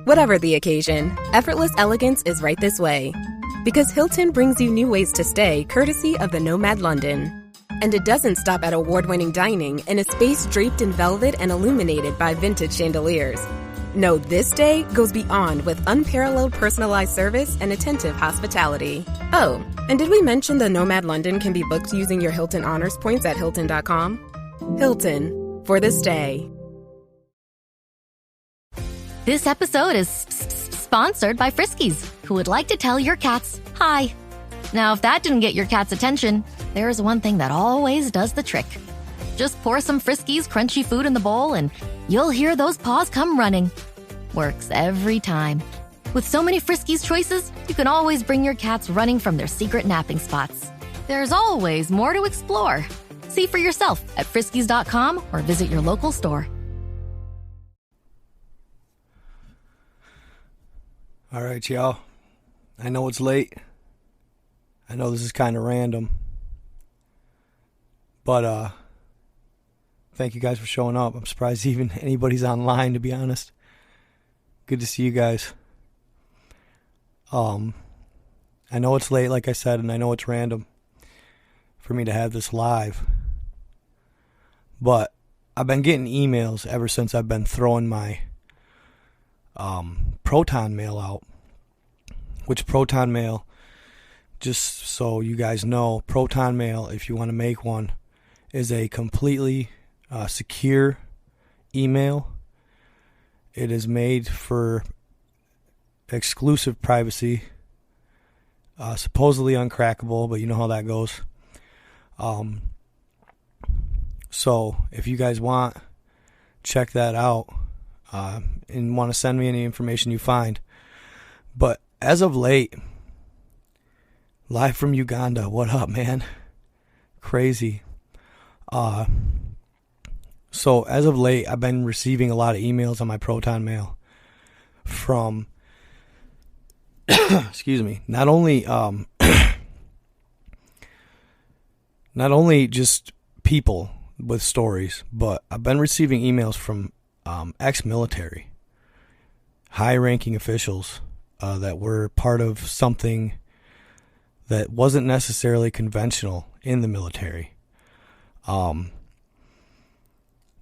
Whatever the occasion, effortless elegance is right this way. Because Hilton brings you new ways to stay courtesy of the Nomad London. And it doesn't stop at award-winning dining in a space draped in velvet and illuminated by vintage chandeliers. No, this day goes beyond with unparalleled personalized service and attentive hospitality. Oh, and did we mention the Nomad London can be booked using your Hilton Honors points at Hilton.com? Hilton, for the stay. This episode is sponsored by Friskies, who would like to tell your cats hi. Now, if that didn't get your cat's attention, there is one thing that always does the trick. Just pour some Friskies crunchy food in the bowl and you'll hear those paws come running. Works every time. With so many Friskies choices, you can always bring your cats running from their secret napping spots. There's always more to explore. See for yourself at Friskies.com or visit your local store. All right, y'all. I know it's late. I know this is kind of random. But, thank you guys for showing up. I'm surprised even anybody's online, to be honest. Good to see you guys. I know it's late, like I said, and I know it's random for me to have this live. But I've been getting emails ever since I've been throwing my Proton Mail out. Which Proton Mail, just so you guys know, Proton Mail, if you want to make one, is a completely secure email. It is made for exclusive privacy, supposedly uncrackable, but you know how that goes. So if you guys want, check that out and want to send me any information you find. But as of late, live from Uganda, what up, man? Crazy. So as of late, I've been receiving a lot of emails on my Proton Mail from, excuse me, not only just people with stories, but I've been receiving emails from ex-military, high-ranking officials that were part of something that wasn't necessarily conventional in the military.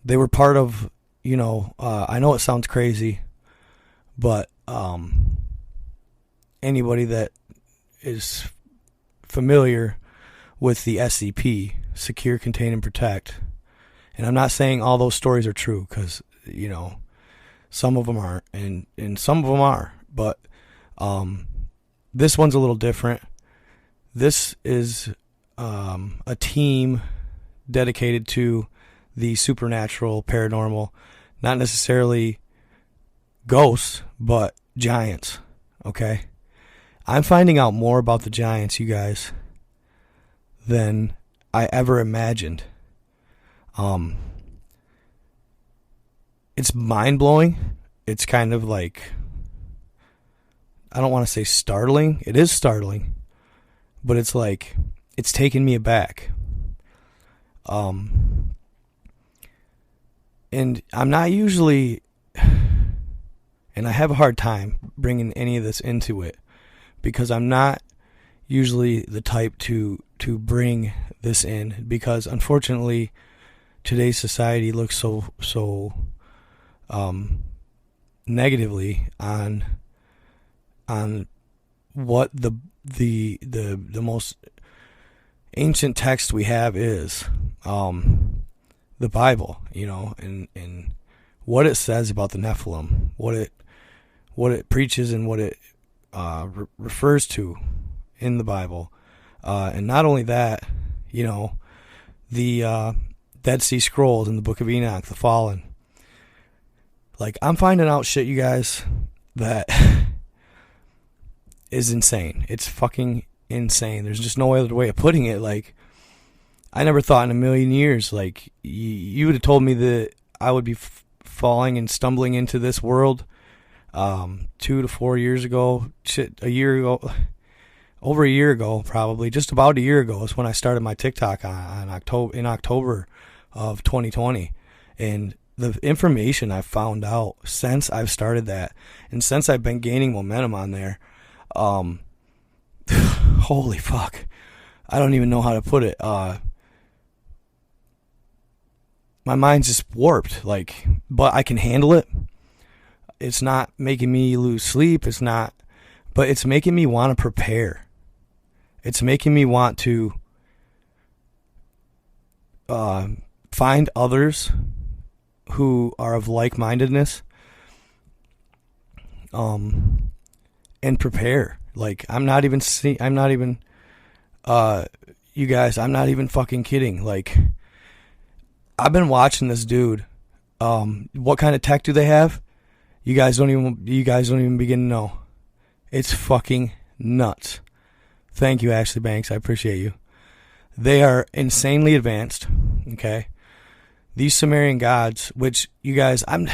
They were part of, I know it sounds crazy, but anybody that is familiar with the SCP, Secure, Contain, and Protect, and I'm not saying all those stories are true, because, some of them aren't, and some of them are, but this one's a little different. This is a team dedicated to the supernatural, paranormal, not necessarily ghosts, but giants, okay? I'm finding out more about the giants, you guys, than I ever imagined. It's mind-blowing. It's kind of like, I don't want to say startling. It is startling, but it's like, it's taken me aback. And I'm not usually, and I have a hard time bringing any of this into it, because I'm not usually the type to bring this in, because unfortunately today's society looks so negatively on what the most ancient text we have is, the Bible, and what it says about the Nephilim, what it preaches and what it refers to in the Bible, and not only that, the Dead Sea Scrolls in the Book of Enoch, the Fallen. Like, I'm finding out shit, you guys, that is insane. It's fucking insane. There's just no other way of putting it. Like, I never thought in a million years, like, you would have told me that I would be falling and stumbling into this world 2 to 4 years ago, a year ago, over a year ago, probably, just about a year ago is when I started my TikTok in October of 2020. And the information I've found out since I've started that, and since I've been gaining momentum on there, holy fuck, I don't even know how to put it. My mind's just warped, like, but I can handle it. It's not making me lose sleep. It's not, but it's making me want to prepare. It's making me want to find others who are of like-mindedness, and prepare. Like, you guys, I'm not even fucking kidding. Like, I've been watching this dude. What kind of tech do they have? You guys don't even begin to know. It's fucking nuts. Thank you, Ashley Banks. I appreciate you. They are insanely advanced. Okay, these Sumerian gods, which you guys, in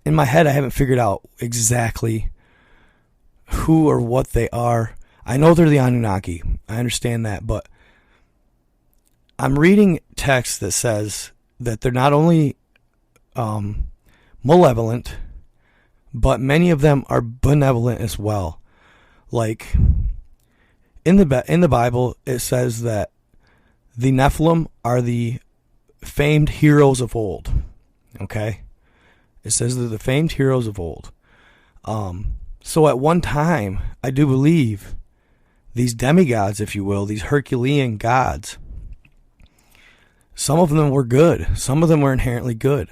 my head I haven't figured out exactly who or what they are. I know they're the Anunnaki. I understand that, but I'm reading text that says that they're not only malevolent, but many of them are benevolent as well. Like, in the Bible, it says that the Nephilim are the famed heroes of old. Okay? It says they're the famed heroes of old. So at one time, I do believe these demigods, if you will, these Herculean gods, some of them were good. Some of them were inherently good.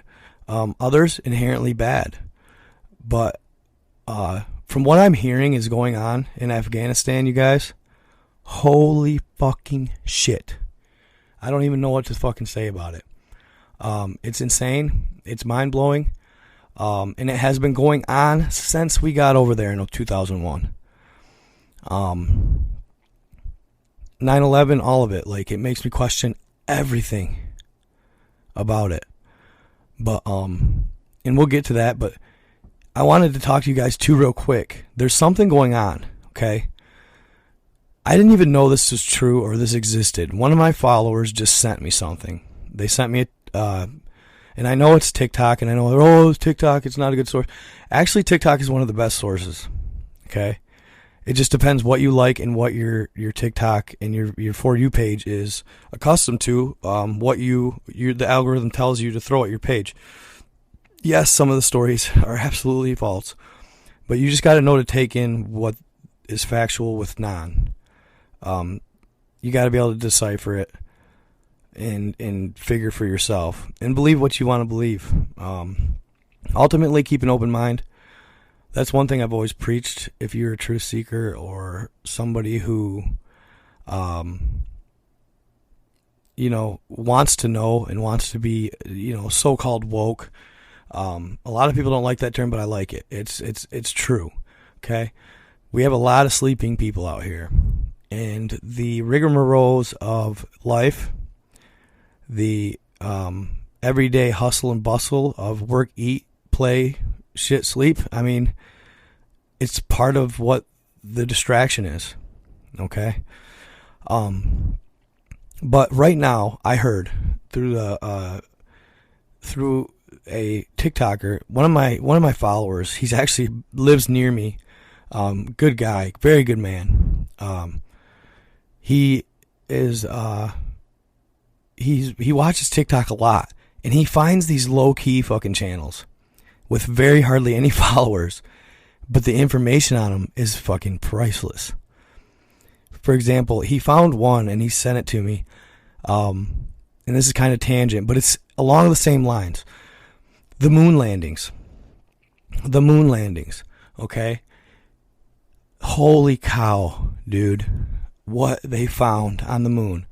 Others inherently bad. But from what I'm hearing is going on in Afghanistan, you guys, holy fucking shit. I don't even know what to fucking say about it. It's insane. It's mind-blowing. And it has been going on since we got over there in 2001. 9/11, all of it. Like, it makes me question everything about it. But, and we'll get to that, but I wanted to talk to you guys too real quick. There's something going on, okay? I didn't even know this was true or this existed. One of my followers just sent me something. They sent me and I know it's TikTok, and I know, it's TikTok, it's not a good source. Actually, TikTok is one of the best sources, okay? It just depends what you like and what your TikTok and your For You page is accustomed to, what the algorithm tells you to throw at your page. Yes, some of the stories are absolutely false, but you just got to know to take in what is factual with non. You got to be able to decipher it and figure for yourself and believe what you want to believe. Ultimately, keep an open mind. That's one thing I've always preached. If you're a truth seeker or somebody who, wants to know and wants to be, so-called woke. A lot of people don't like that term, but I like it. It's true. Okay. We have a lot of sleeping people out here, and the rigmaroles of life, the, everyday hustle and bustle of work, eat, play, shit, sleep. I mean, it's part of what the distraction is. Okay. But right now I heard through a TikToker, one of my followers, he's actually lives near me. Good guy, very good man. He is, he watches TikTok a lot, and he finds these low key fucking channels with very hardly any followers, but the information on them is fucking priceless. For example, he found one and he sent it to me. And this is kind of tangent, but it's along the same lines. The moon landings. Okay? Holy cow, dude. What they found on the moon.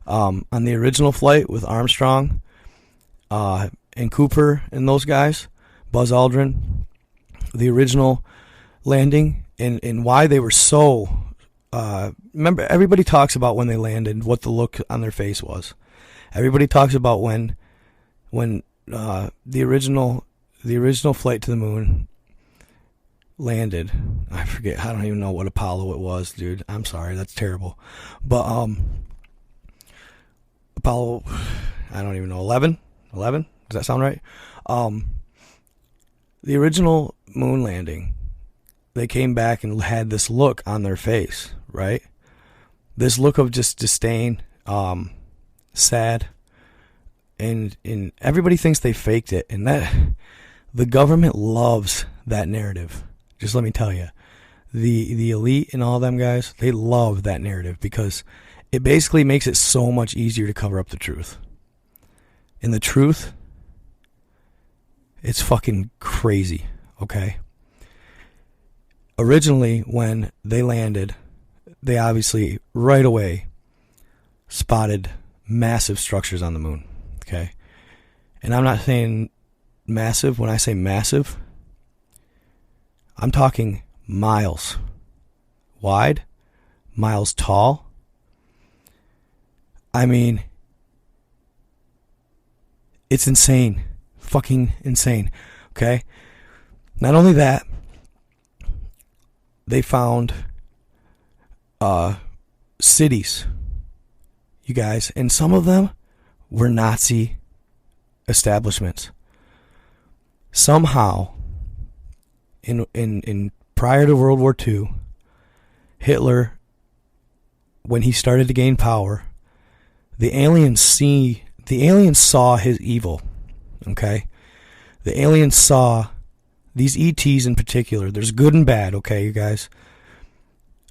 On the original flight with Armstrong, and Cooper and those guys, Buzz Aldrin, the original landing, and why they were so, remember, everybody talks about when they landed, what the look on their face was. Everybody talks about when the original flight to the moon landed. I forget, I don't even know what Apollo it was, dude. I'm sorry, that's terrible. But Apollo, I don't even know, 11, 11? Does that sound right? The original moon landing, they came back and had this look on their face, right? This look of just disdain, sad, and everybody thinks they faked it, and that the government loves that narrative. Just let me tell you, the elite and all them guys, they love that narrative because it basically makes it so much easier to cover up the truth. And the truth, it's fucking crazy, okay? Originally, when they landed, they obviously right away spotted massive structures on the moon, okay? And I'm not saying massive. When I say massive, I'm talking miles wide, miles tall. I mean, it's insane. Fucking insane. Okay? Not only that, they found cities, you guys, and some of them were Nazi establishments. Somehow, in prior to World War II, Hitler, when he started to gain power, the aliens saw his evil. Okay? The aliens saw these ETs in particular. There's good and bad, okay, you guys?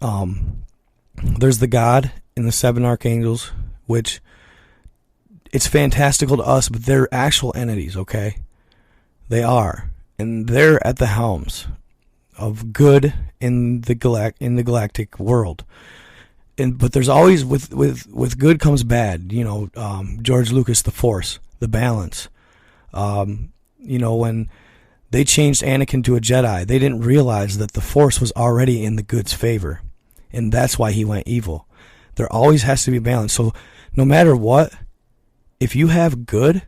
There's the God and the seven archangels, which it's fantastical to us, but they're actual entities, okay? They are. And they're at the helms of good in the galactic world. But there's always, with good comes bad. You know, George Lucas, the Force, the balance. You know, when they changed Anakin to a Jedi, they didn't realize that the Force was already in the good's favor. And that's why he went evil. There always has to be balance. So no matter what, if you have good,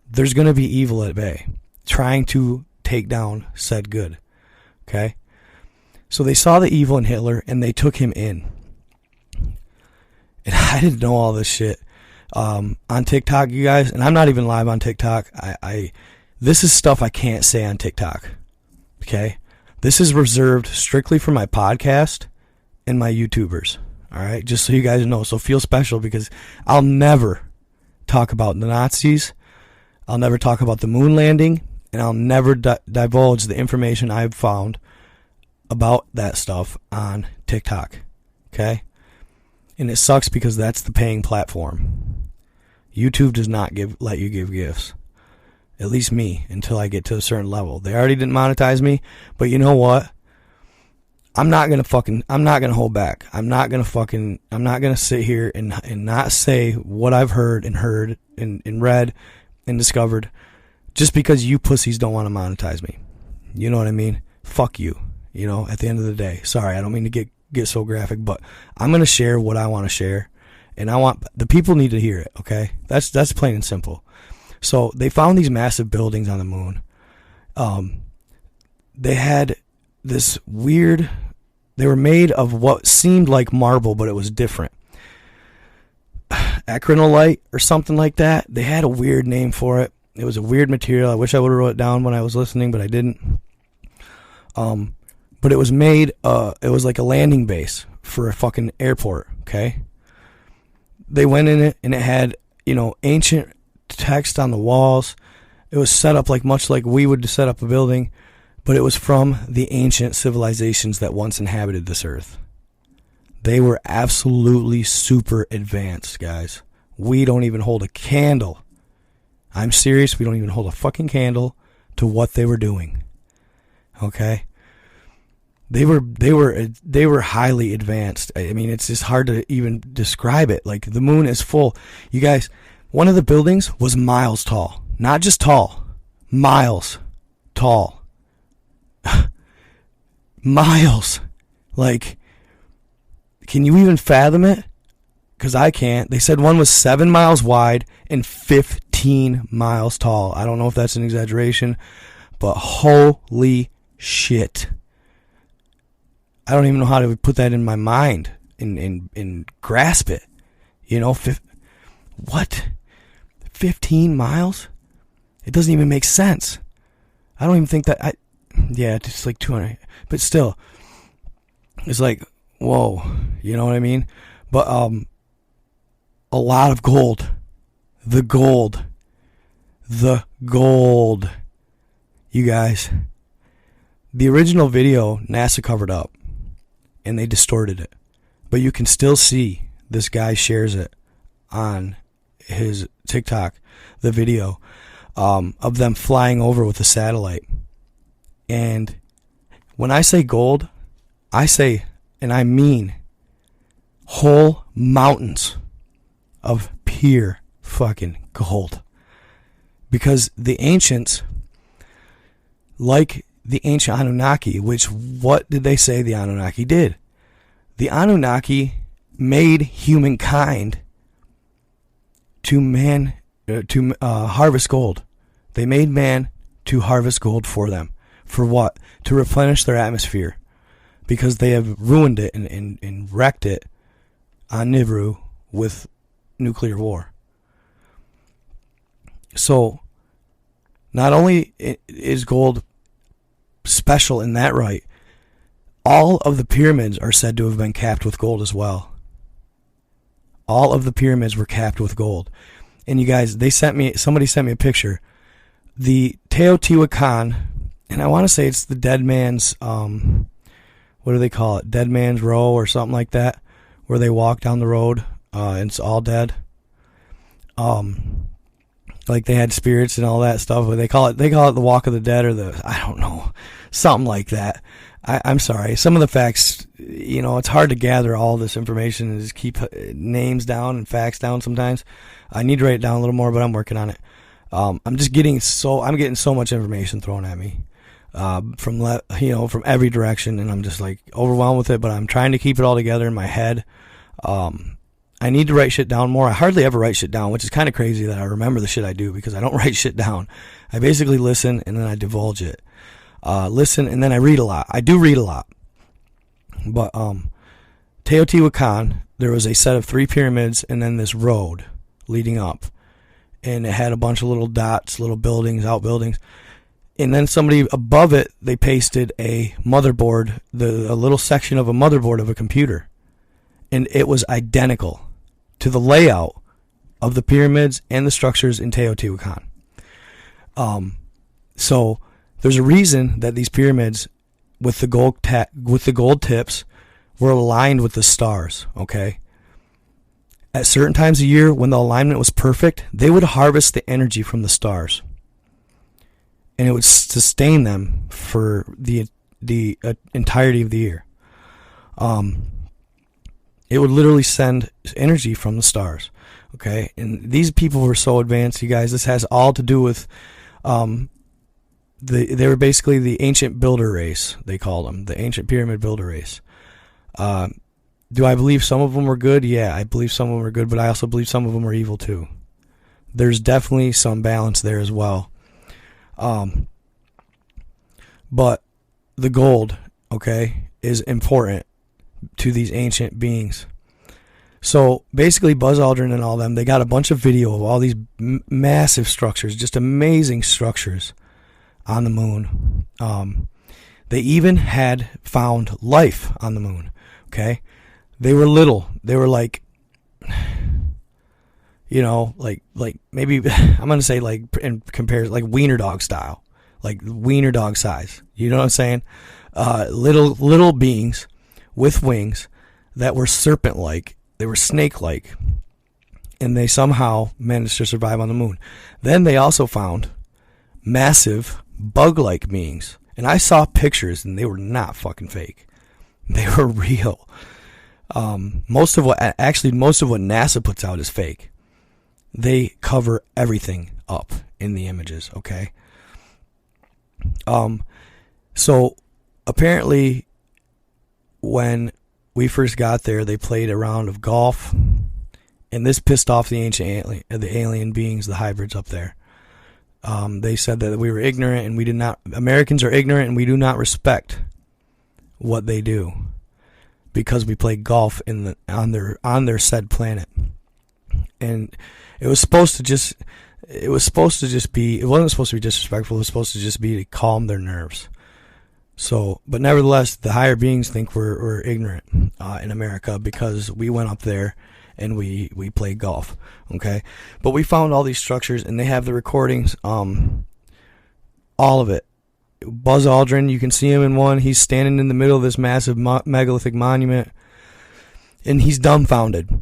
there's going to be evil at bay, trying to take down said good. Okay? So they saw the evil in Hitler, and they took him in. And I didn't know all this shit. On TikTok, you guys, and I'm not even live on TikTok. This is stuff I can't say on TikTok. Okay? This is reserved strictly for my podcast and my YouTubers. All right? Just so you guys know. So feel special, because I'll never talk about the Nazis. I'll never talk about the moon landing, and I'll never divulge the information I've found about that stuff on TikTok. Okay? And it sucks because that's the paying platform. YouTube does not let you give gifts. At least me, until I get to a certain level. They already didn't monetize me, but you know what? I'm not gonna hold back. I'm not gonna sit here and not say what I've heard and read and discovered just because you pussies don't want to monetize me. You know what I mean? Fuck you. You know, at the end of the day. Sorry, I don't mean to get so graphic, but I'm going to share what I want to share, and I want the people need to hear it, okay? That's plain and simple. So they found these massive buildings on the moon. They had this weird, they were made of what seemed like marble, but it was different. Acrylonite or something like that. They had a weird name for it. It was a weird material. I wish I would have wrote it down when I was listening, but I didn't. But it was made, it was like a landing base for a fucking airport, okay? They went in it, and it had, you know, ancient text on the walls. It was set up much like we would set up a building, but it was from the ancient civilizations that once inhabited this earth. They were absolutely super advanced, guys. We don't even hold a candle. I'm serious, we don't even hold a fucking candle to what they were doing. Okay? They were highly advanced. I mean, it's just hard to even describe it. Like, the moon is full. You guys, one of the buildings was miles tall. Not just tall. Miles tall. Miles. Like, can you even fathom it? Because I can't. They said one was 7 miles wide and 15 miles tall. I don't know if that's an exaggeration, but holy shit. I don't even know how to put that in my mind and grasp it. You know, what? 15 miles? It doesn't even make sense. I don't even think that yeah, it's like 200, but still, it's like, whoa, you know what I mean? But a lot of gold. The gold. You guys, the original video NASA covered up and they distorted it, but you can still see this guy shares it on his TikTok, the video of them flying over with a satellite. And when I say gold, I say, and I mean, whole mountains of pure fucking gold. Because the ancients, like the ancient Anunnaki, which what did they say the Anunnaki did? The Anunnaki made humankind to harvest gold. They made man to harvest gold for them. For what? To replenish their atmosphere. Because they have ruined it and wrecked it on Nibiru with nuclear war. So, not only is gold special in that right, all of the pyramids are said to have been capped with gold as well. All of the pyramids were capped with gold. And you guys, somebody sent me a picture. The Teotihuacan, and I want to say it's the dead man's, what do they call it? Dead Man's Row or something like that, where they walk down the road, and it's all dead. Like they had spirits and all that stuff, but they call it the Walk of the Dead, or I don't know, something like that. I'm sorry. Some of the facts, it's hard to gather all this information and just keep names down and facts down sometimes. I need to write it down a little more, but I'm working on it. I'm getting so much information thrown at me, from every direction, and I'm just like overwhelmed with it, but I'm trying to keep it all together in my head. I need to write shit down more. I hardly ever write shit down, which is kind of crazy that I remember the shit I do, because I don't write shit down. I basically listen and then I divulge it. Listen and then I read a lot. I do read a lot. But Teotihuacan, there was a set of 3 pyramids and then this road leading up. And it had a bunch of little dots, little buildings, outbuildings. And then somebody above it, they pasted a motherboard, a little section of a motherboard of a computer. And it was identical to the layout of the pyramids and the structures in Teotihuacan. So there's a reason that these pyramids with the gold tips were aligned with the stars, okay? At certain times of year when the alignment was perfect, they would harvest the energy from the stars. And it would sustain them for the entirety of the year. It would literally send energy from the stars, okay? And these people were so advanced, you guys. This has all to do with they were basically the ancient builder race, they called them, the ancient pyramid builder race. Do I believe some of them were good? Yeah, I believe some of them were good, but I also believe some of them were evil too. There's definitely some balance there as well. But the gold, okay, is important to these ancient beings. So basically Buzz Aldrin and all them, they got a bunch of video of all these massive structures, just amazing structures on the moon. They even had found life on the moon, okay? They were little. They were like, like maybe, I'm going to say like in comparison, like wiener dog style, like wiener dog size. You know what I'm saying? Little beings with wings that were serpent-like. They were snake-like. And they somehow managed to survive on the moon. Then they also found massive bug-like beings. And I saw pictures, and they were not fucking fake. They were real. Most of what NASA puts out is fake. They cover everything up in the images, okay? So apparently when we first got there, they played a round of golf, and this pissed off the alien beings, the hybrids up there. They said that we were ignorant, and Americans are ignorant, and we do not respect what they do because we play golf on their said planet. And it was supposed to it was supposed to just be, it wasn't supposed to be disrespectful, it was supposed to just be to calm their nerves. So, but nevertheless, the higher beings think we're ignorant in America because we went up there and we played golf, okay? But we found all these structures, and they have the recordings, all of it. Buzz Aldrin, you can see him in one. He's standing in the middle of this massive megalithic monument, and he's dumbfounded.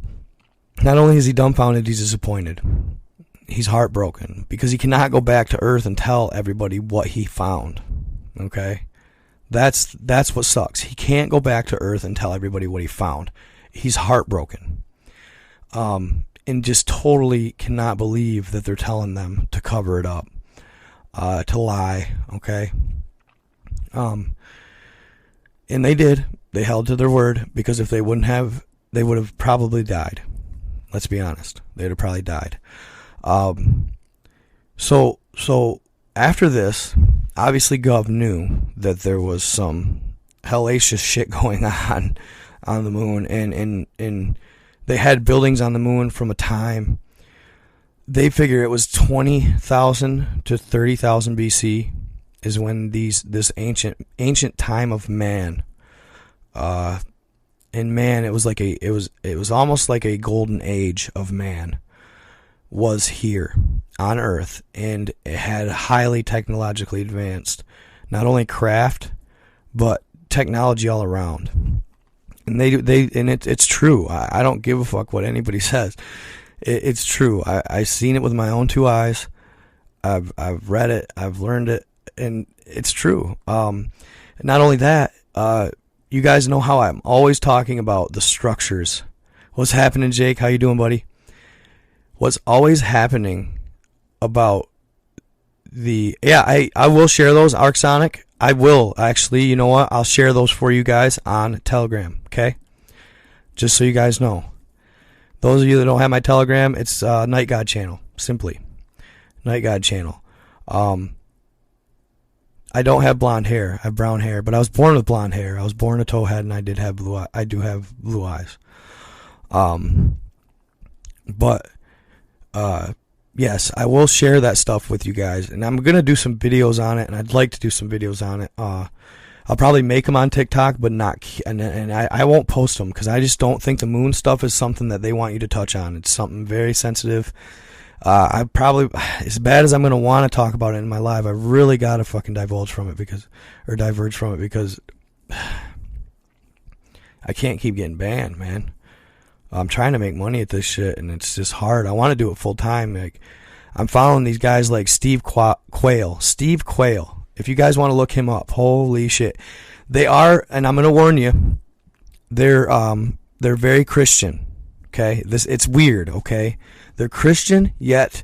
Not only is he dumbfounded, he's disappointed. He's heartbroken because he cannot go back to Earth and tell everybody what he found, okay? That's what sucks. He can't go back to Earth and tell everybody what he found. He's heartbroken. And just totally cannot believe that they're telling them to cover it up, to lie, okay? And they did. They held to their word, because if they wouldn't have, they would have probably died. Let's be honest. They'd have probably died. So after this, obviously Gov knew that there was some hellacious shit going on the moon, and they had buildings on the moon from a time. They figure it was 20,000 to 30,000 BC is when this ancient time of man. And man, it was almost like a golden age of man was here on Earth, and it had highly technologically advanced, not only craft, but technology all around. And it's true. I don't give a fuck what anybody says. It's true. I've seen it with my own two eyes. I've read it. I've learned it, and it's true. Not only that, you guys know how I'm always talking about the structures. What's happening, Jake? How you doing, buddy? What's always happening about I will share those, Arcsonic. I will, actually. You know what? I'll share those for you guys on Telegram, okay? Just so you guys know. Those of you that don't have my Telegram, it's Night God channel, simply. Night God channel. I don't have blonde hair. I have brown hair, but I was born with blonde hair. I was born a towhead, and I do have blue eyes. But yes, I will share that stuff with you guys, and I'm gonna do some videos on it, and I'd like to do some videos on it. I'll probably make them on TikTok, but I won't post them, because I just don't think the moon stuff is something that they want you to touch on. It's something very sensitive. I probably, as bad as I'm gonna want to talk about it in my live, I really gotta fucking diverge from it because I can't keep getting banned, man. I'm trying to make money at this shit, and it's just hard. I want to do it full time. Like, I'm following these guys like Steve Quayle. Steve Quayle. If you guys want to look him up, holy shit, they are. And I'm gonna warn you, they're very Christian. Okay, it's weird. Okay, they're Christian, yet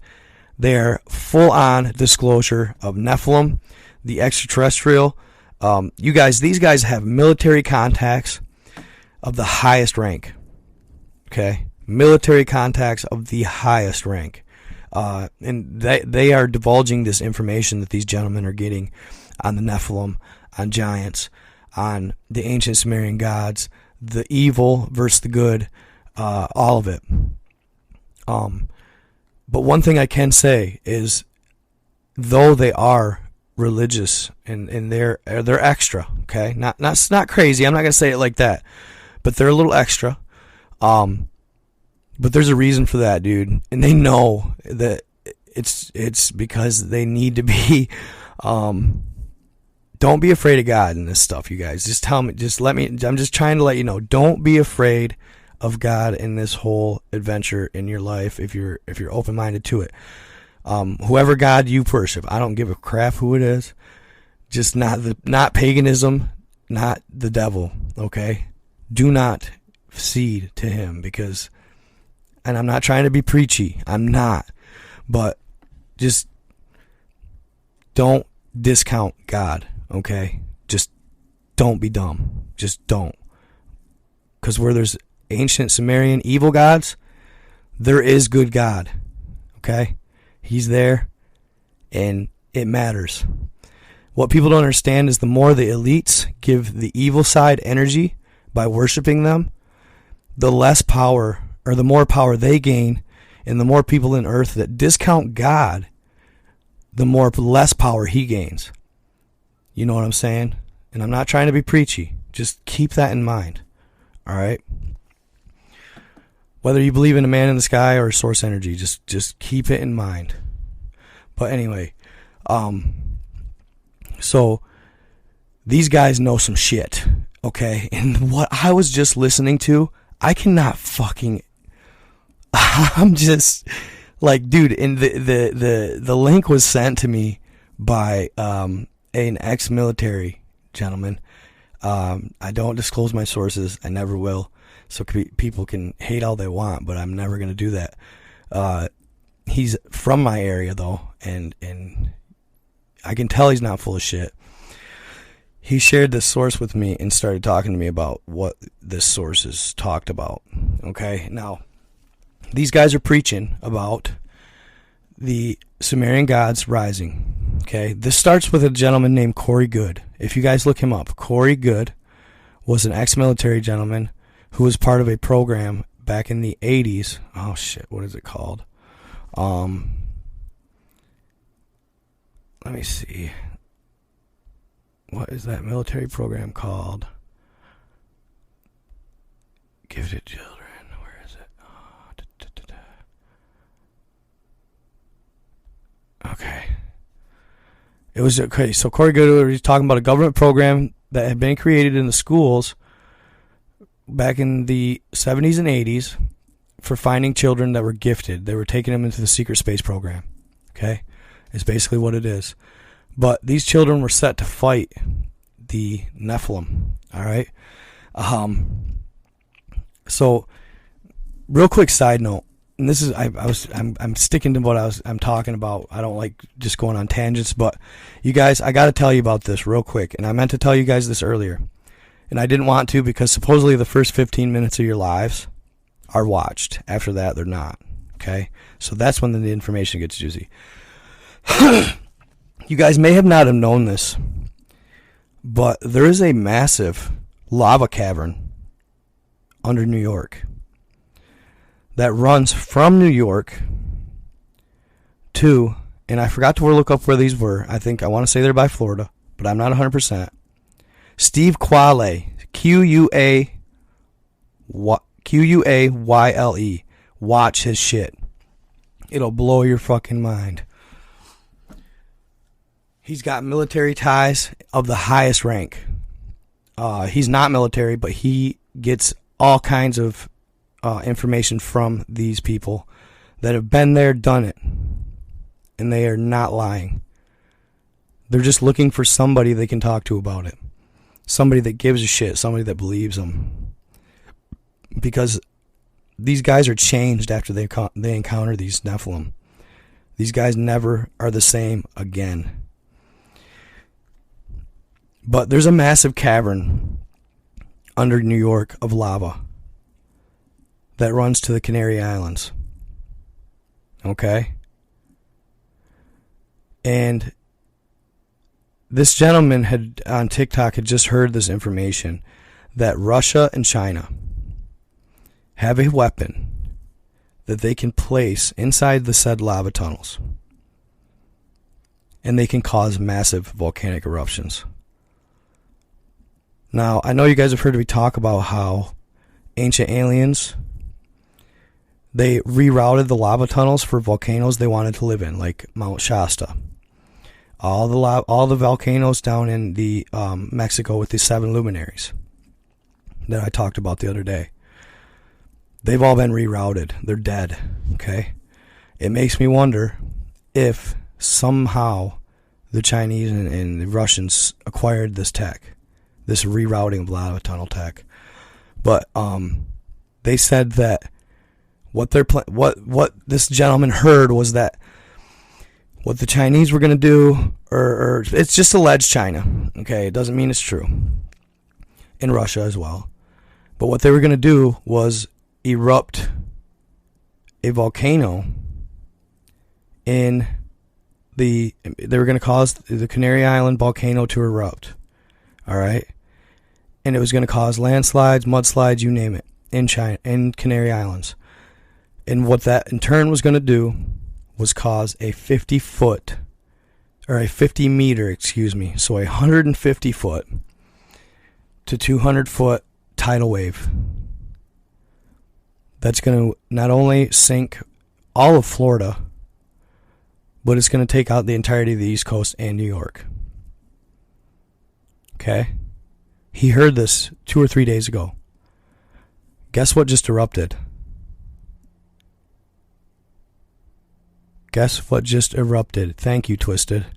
they're full on disclosure of Nephilim, the extraterrestrial. These guys have military contacts of the highest rank. Okay, military contacts of the highest rank, and they are divulging this information that these gentlemen are getting on the Nephilim, on giants, on the ancient Sumerian gods, the evil versus the good, all of it. But one thing I can say is, though they are religious and they're extra, okay, not crazy. I'm not gonna say it like that, but they're a little extra. But there's a reason for that, dude, and they know that it's because they need to be. Don't be afraid of God in this stuff, you guys. Just tell me. I'm just trying to let you know. Don't be afraid of God in this whole adventure in your life. If you're open-minded to it, whoever God you worship, I don't give a crap who it is. Just not paganism, not the devil. Okay, do not cede to him, because, and I'm not trying to be preachy, I'm not, but just don't discount God, okay? Just don't be dumb. Just don't. Because where there's ancient Sumerian evil gods, there is good God, okay? He's there, and it matters. What people don't understand is the more the elites give the evil side energy by worshiping them, the less power, or the more power they gain And the more people in earth that discount God, the less power he gains. You know what I'm saying? And I'm not trying to be preachy. Just keep that in mind. All right? Whether you believe in a man in the sky or source energy, just keep it in mind. But anyway, so these guys know some shit, okay? And what I was just listening to, I cannot fucking... I'm just like, dude, and the link was sent to me by an ex-military gentleman. I don't disclose my sources. I never will. So people can hate all they want, but I'm never going to do that. He's from my area though, and I can tell he's not full of shit. He shared this source with me and started talking to me about what this source is talked about. Okay, now these guys are preaching about the Sumerian gods rising. Okay, this starts with a gentleman named Corey Good. If you guys look him up, Corey Good was an ex-military gentleman who was part of a program back in the 80s. Oh shit, what is it called? Let me see. What is that military program called? Gifted Children. Where is it? Okay. It was okay. So Corey Good was talking about a government program that had been created in the schools back in the 70s and 80s for finding children that were gifted. They were taking them into the secret space program. Okay? It's basically what it is. But these children were set to fight the Nephilim. All right? So, real quick side note, and this is I'm sticking to what I'm talking about. I don't like just going on tangents, but you guys, I got to tell you about this real quick, and I meant to tell you guys this earlier, and I didn't want to because supposedly the first 15 minutes of your lives are watched. After that, they're not. Okay, so that's when the information gets juicy. You guys may have not have known this, but there is a massive lava cavern under New York that runs from New York to, and I forgot to look up where these were. I want to say they're by Florida, but I'm not 100%. Steve Quayle, Quayle. Watch his shit. It'll blow your fucking mind. He's got military ties of the highest rank. He's not military, but he gets all kinds of information from these people that have been there, done it. And they are not lying. They're just looking for somebody they can talk to about it. Somebody that gives a shit. Somebody that believes them. Because these guys are changed after they encounter these Nephilim. These guys never are the same again. But there's a massive cavern under New York of lava that runs to the Canary Islands. Okay? And this gentleman on TikTok had just heard this information that Russia and China have a weapon that they can place inside the said lava tunnels. And they can cause massive volcanic eruptions. Now, I know you guys have heard me talk about how ancient aliens, they rerouted the lava tunnels for volcanoes they wanted to live in, like Mount Shasta. All the volcanoes down in the Mexico with the 7 luminaries that I talked about the other day. They've all been rerouted. They're dead. Okay? It makes me wonder if somehow the Chinese and the Russians acquired this tech. This rerouting of lava tunnel tech. But they said that what this gentleman heard was that what the Chinese were going to do, or it's just alleged China, okay? It doesn't mean it's true. In Russia as well. But what they were going to do was erupt a volcano they were going to cause the Canary Island volcano to erupt. All right? And it was going to cause landslides, mudslides, you name it, in China, in Canary Islands. And what that in turn was going to do was cause a 50 meter, so a 150 foot to 200 foot tidal wave. That's going to not only sink all of Florida, but it's going to take out the entirety of the East Coast and New York. Okay? He heard this 2 or 3 days ago. Guess what just erupted? Guess what just erupted? Thank you, Twisted.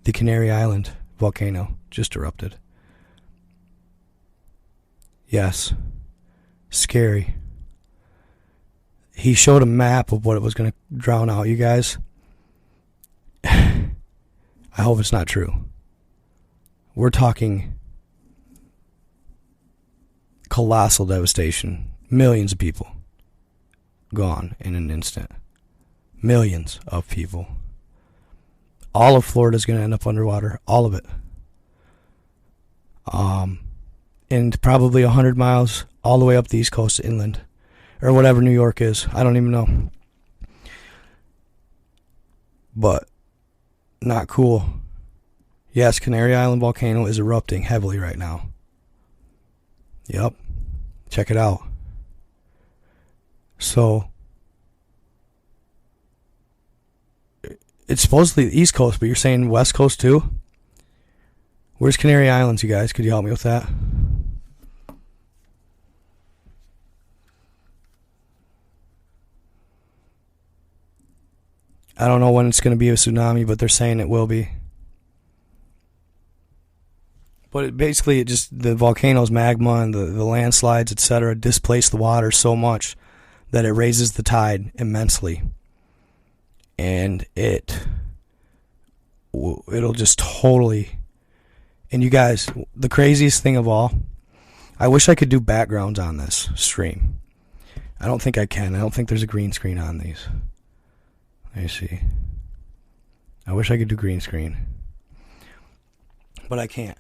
The Canary Island volcano just erupted. Yes. Scary. He showed a map of what it was going to drown out, you guys. I hope it's not true. We're talking colossal devastation. Millions of people gone in an instant. Millions of people. All of Florida is going to end up underwater. All of it. And probably 100 miles all the way up the East Coast inland. Or whatever New York is. I don't even know. But not cool. Yes, Canary Island volcano is erupting heavily right now. Yep. Check it out. So, it's supposedly the East Coast, but you're saying West Coast too? Where's Canary Islands, you guys? Could you help me with that? I don't know when it's going to be a tsunami, but they're saying it will be. But the volcanoes, magma, and the landslides, etc., displace the water so much that it raises the tide immensely. And it'll just totally... And you guys, the craziest thing of all, I wish I could do backgrounds on this stream. I don't think I can. I don't think there's a green screen on these. Let me see. I wish I could do green screen. But I can't.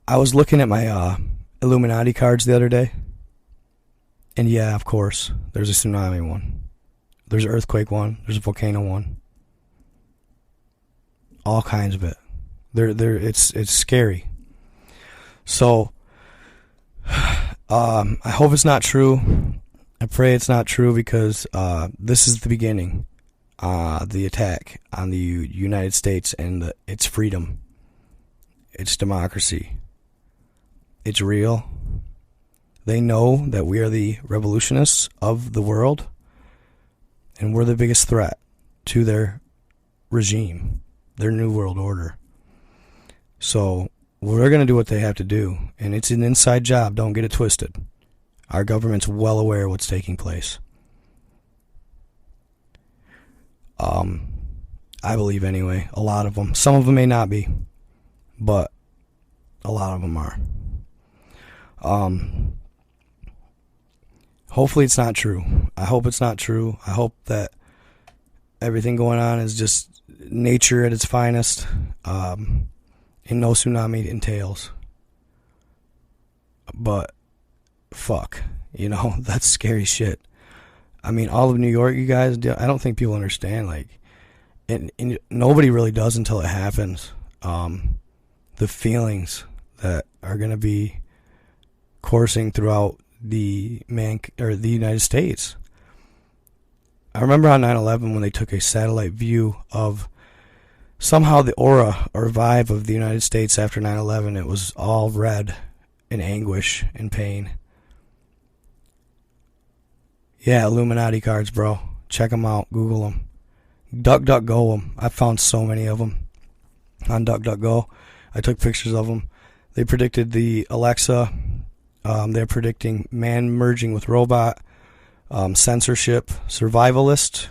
I was looking at my Illuminati cards the other day. And yeah, of course, there's a tsunami one. There's an earthquake one. There's a volcano one. All kinds of it. It's scary. So, I hope it's not true. I pray it's not true because this is the beginning. The attack on the United States and its freedom, its democracy. It's real. They know that we are the revolutionists of the world, and we're the biggest threat to their regime, their new world order. So we're going to do what they have to do, and it's an inside job. Don't get it twisted. Our government's well aware of what's taking place. I believe anyway. A lot of them. Some of them may not be, but a lot of them are. Hopefully it's not true. I hope it's not true. I hope that everything going on is just nature at its finest, and no tsunami entails. But fuck, that's scary shit. I mean, all of New York, you guys, I don't think people understand, and nobody really does until it happens. The feelings that are going to be coursing throughout the United States. I remember on 9/11 when they took a satellite view of somehow the aura or vibe of the United States after 9/11. It was all red in anguish and pain. Yeah, Illuminati cards, bro. Check them out. Google them. DuckDuckGo them. I found so many of them on DuckDuckGo. I took pictures of them. They predicted the Alexa. They're predicting man merging with robot, censorship, survivalist,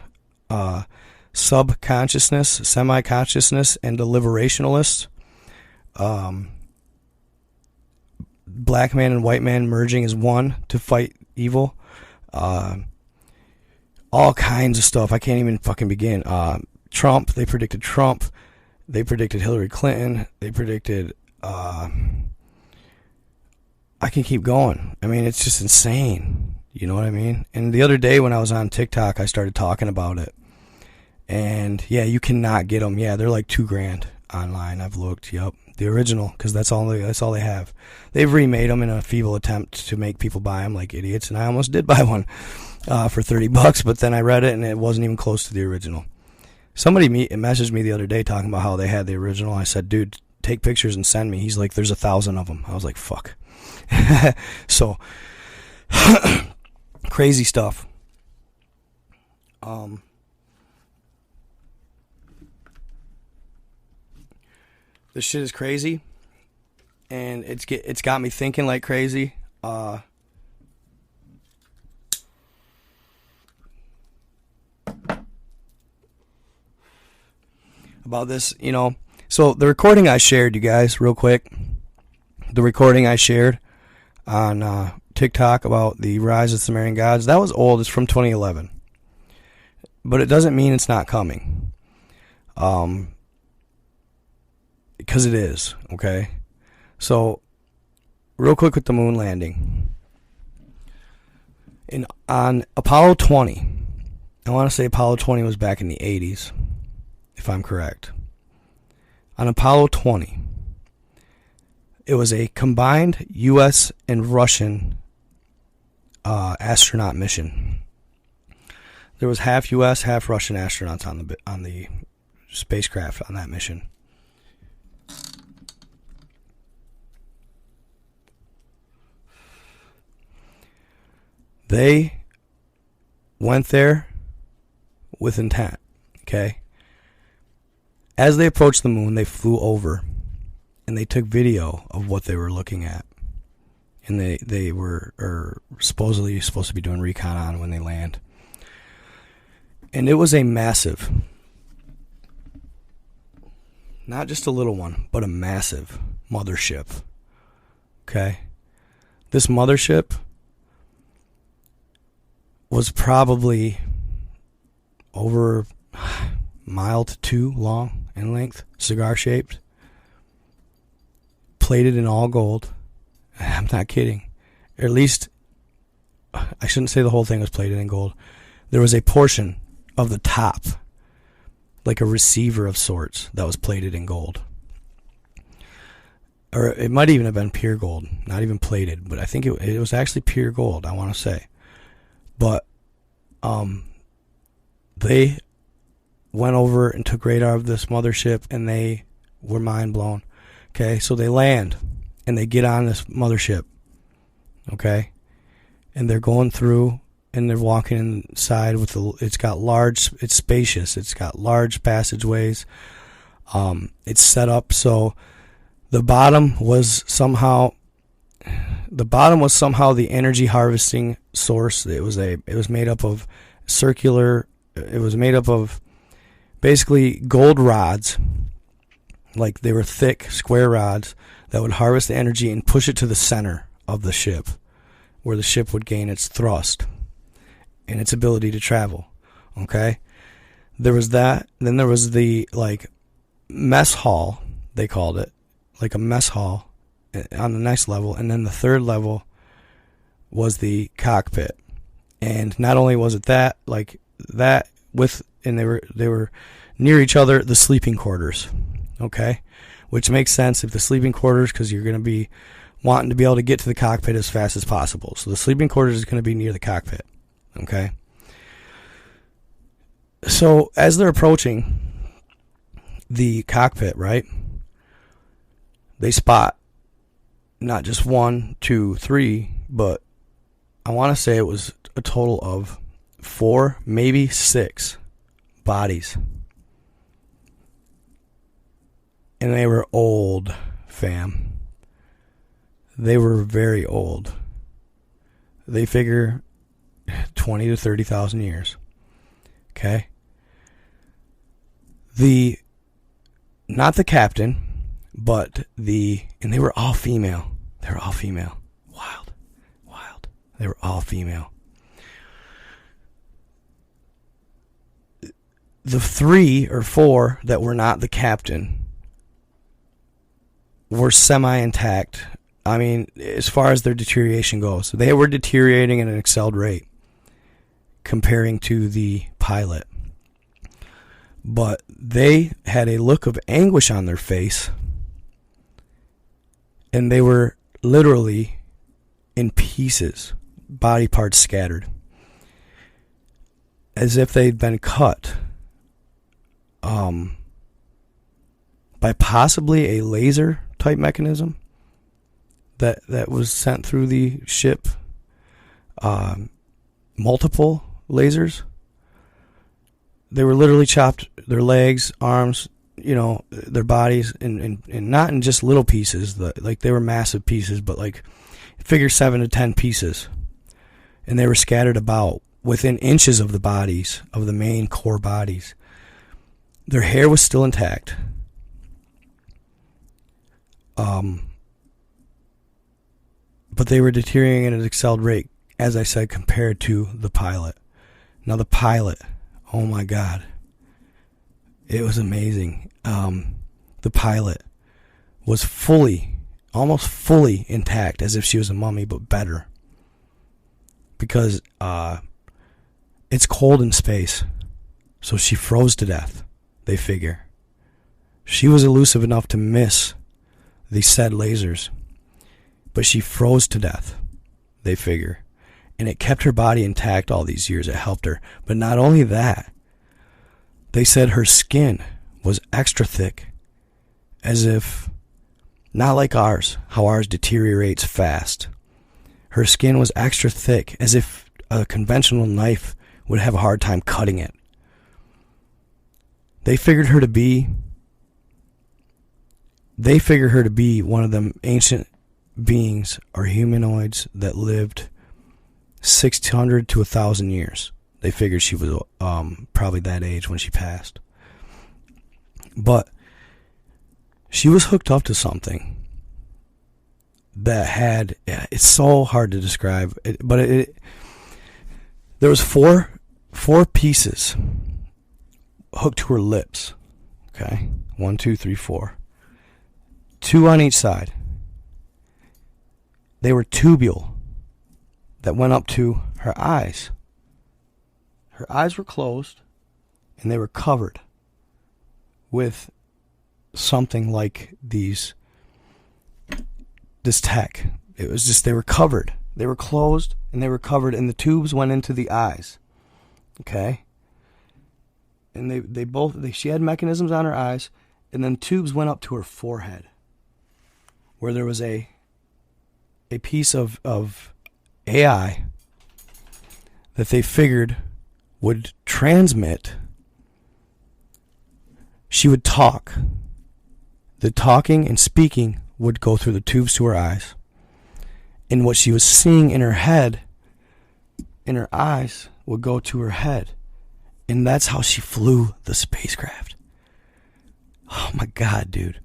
subconsciousness, semi-consciousness, and a liberationalist. Black man and white man merging as one to fight evil. All kinds of stuff. I can't even fucking begin. Trump. They predicted Trump. They predicted Hillary Clinton. They predicted... I can keep going. I mean, it's just insane. You know what I mean? And the other day when I was on TikTok, I started talking about it. And yeah, you cannot get them. Yeah, they're like $2,000 online. I've looked. Yep, the original, because that's all they have. They've remade them in a feeble attempt to make people buy them like idiots, and I almost did buy one for $30. But then I read it, and it wasn't even close to the original. Somebody messaged me the other day talking about how they had the original. I said, dude, take pictures and send me. He's like, there's 1,000 of them. I was like, fuck. So crazy stuff. This shit is crazy, and it's got me thinking like crazy. About this, you know. So the recording I shared, you guys, real quick. The recording I shared on TikTok about the rise of Sumerian gods, that was old. It's from 2011. But it doesn't mean it's not coming. Because it is, okay? So, real quick with the moon landing. On Apollo 20, I want to say Apollo 20 was back in the 80s, if I'm correct. On Apollo 20, it was a combined U.S. and Russian astronaut mission. There was half U.S., half Russian astronauts on the spacecraft on that mission. They went there with intent, okay? As they approached the moon, they flew over, and they took video of what they were looking at. And they were supposedly supposed to be doing recon on when they land. And it was a massive, not just a little one, but a massive mothership, okay? This mothership was probably over a mile to 2 long in length, cigar shaped, plated in all gold. I'm not kidding. Or at least, I shouldn't say the whole thing was plated in gold. There was a portion of the top, like a receiver of sorts, that was plated in gold. Or it might even have been pure gold, not even plated, but I think it was actually pure gold, I want to say. But they went over and took radar of this mothership, and they were mind blown. Okay, so they land, and they get on this mothership. Okay, and they're going through, and they're walking inside with it's spacious. It's got large passageways. It's set up so the bottom was somehow the energy harvesting source. It was made up of basically gold rods. Like, they were thick, square rods that would harvest the energy and push it to the center of the ship, where the ship would gain its thrust and its ability to travel. Okay? There was that. Then there was the, like, mess hall, they called it. Like a mess hall on the next level. And then the third level was the cockpit. And not only was it that, like that, and they were near each other, the sleeping quarters. Okay, which makes sense if the sleeping quarters, because you're going to be wanting to be able to get to the cockpit as fast as possible. So the sleeping quarters is going to be near the cockpit. Okay. So as they're approaching the cockpit, right, they spot not just 1, 2, 3, but I want to say it was a total of 4, maybe 6 bodies. And they were old, fam. They were very old. They figure 20 to 30,000 years. Okay? Not the captain, but and they were all female. They were all female. Wild. They were all female. The 3 or 4 that were not the captain were semi-intact, I mean, as far as their deterioration goes, they were deteriorating at an accelerated rate comparing to the pilot. But they had a look of anguish on their face, and they were literally in pieces, body parts scattered, as if they'd been cut by possibly a laser type mechanism that was sent through the ship, multiple lasers. They were literally chopped, their legs, arms, their bodies, and not in just little pieces. Like, they were massive pieces, but like, figure 7 to 10 pieces. And they were scattered about within inches of the bodies, of the main core bodies. Their hair was still intact. But they were deteriorating at an accelerated rate, as I said, compared to the pilot. Now the pilot, oh my God, it was amazing. The pilot was almost fully intact, as if she was a mummy, but better. Because it's cold in space, so she froze to death, they figure. She was elusive enough to miss the said lasers, but she froze to death, they figure. And it kept her body intact all these years. It helped her. But not only that, they said her skin was extra thick, as if, not like ours, how ours deteriorates fast. Her skin was extra thick, as if a conventional knife would have a hard time cutting it. They figured her to be one of them ancient beings or humanoids that lived 600 to 1,000 years. They figured she was probably that age when she passed. But she was hooked up to something that had, it's so hard to describe, but there was four pieces hooked to her lips. Okay, 1, 2, 3, 4. 2 on each side. They were tubule that went up to her eyes. Her eyes were closed, and they were covered with something like this tech. It was just, they were covered. They were closed, and they were covered, and the tubes went into the eyes. Okay? And she had mechanisms on her eyes, and then tubes went up to her forehead, where there was a piece of AI that they figured would transmit. She would talk. The talking and speaking would go through the tubes to her eyes. And what she was seeing in her head, in her eyes, would go to her head. And that's how she flew the spacecraft. Oh my God, dude.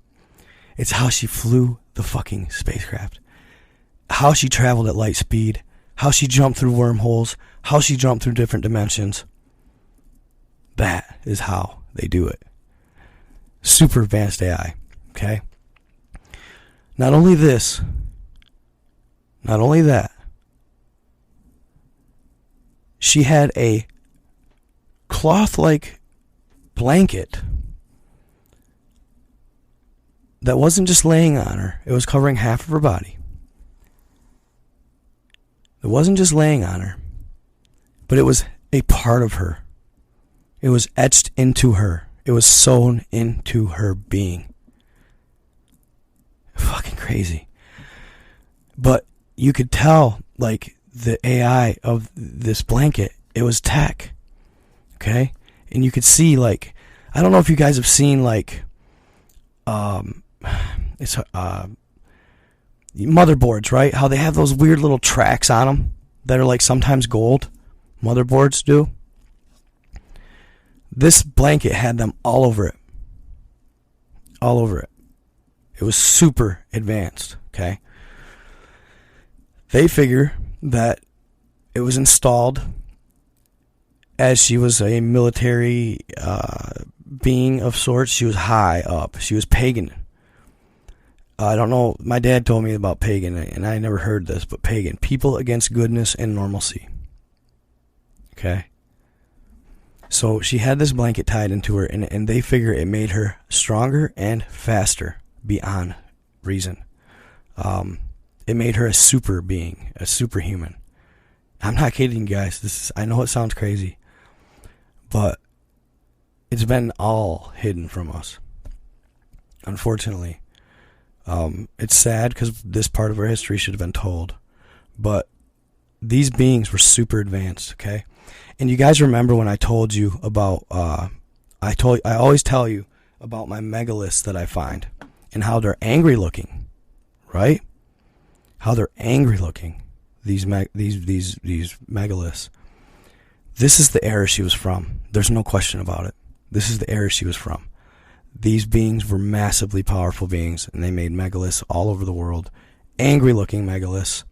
It's how she flew the fucking spacecraft. How she traveled at light speed. How she jumped through wormholes. How she jumped through different dimensions. That is how they do it. Super advanced AI. Okay? Not only that, she had a cloth-like blanket that wasn't just laying on her. It was covering half of her body. It wasn't just laying on her, but it was a part of her. It was etched into her. It was sewn into her being. Fucking crazy. But you could tell, like, the AI of this blanket, it was tech. Okay? And you could see, like, I don't know if you guys have seen, like, motherboards, right? How they have those weird little tracks on them that are like sometimes gold. Motherboards do. This blanket had them all over it. All over it. It was super advanced, okay? They figure that it was installed as she was a military being of sorts. She was high up. She was pagan. I don't know, my dad told me about pagan, and I never heard this, but pagan, people against goodness and normalcy. Okay? So she had this blanket tied into her, and they figure it made her stronger and faster beyond reason. It made her a super being, a superhuman. I'm not kidding you guys. I know it sounds crazy, but it's been all hidden from us, unfortunately. It's sad because this part of our history should have been told, but these beings were super advanced, okay? And you guys remember when I told you about, I always tell you about my megaliths that I find and how they're angry looking, right? How they're angry looking, these megaliths. This is the era she was from. There's no question about it. This is the era she was from. These beings were massively powerful beings, and they made megaliths all over the world. Angry-looking megaliths,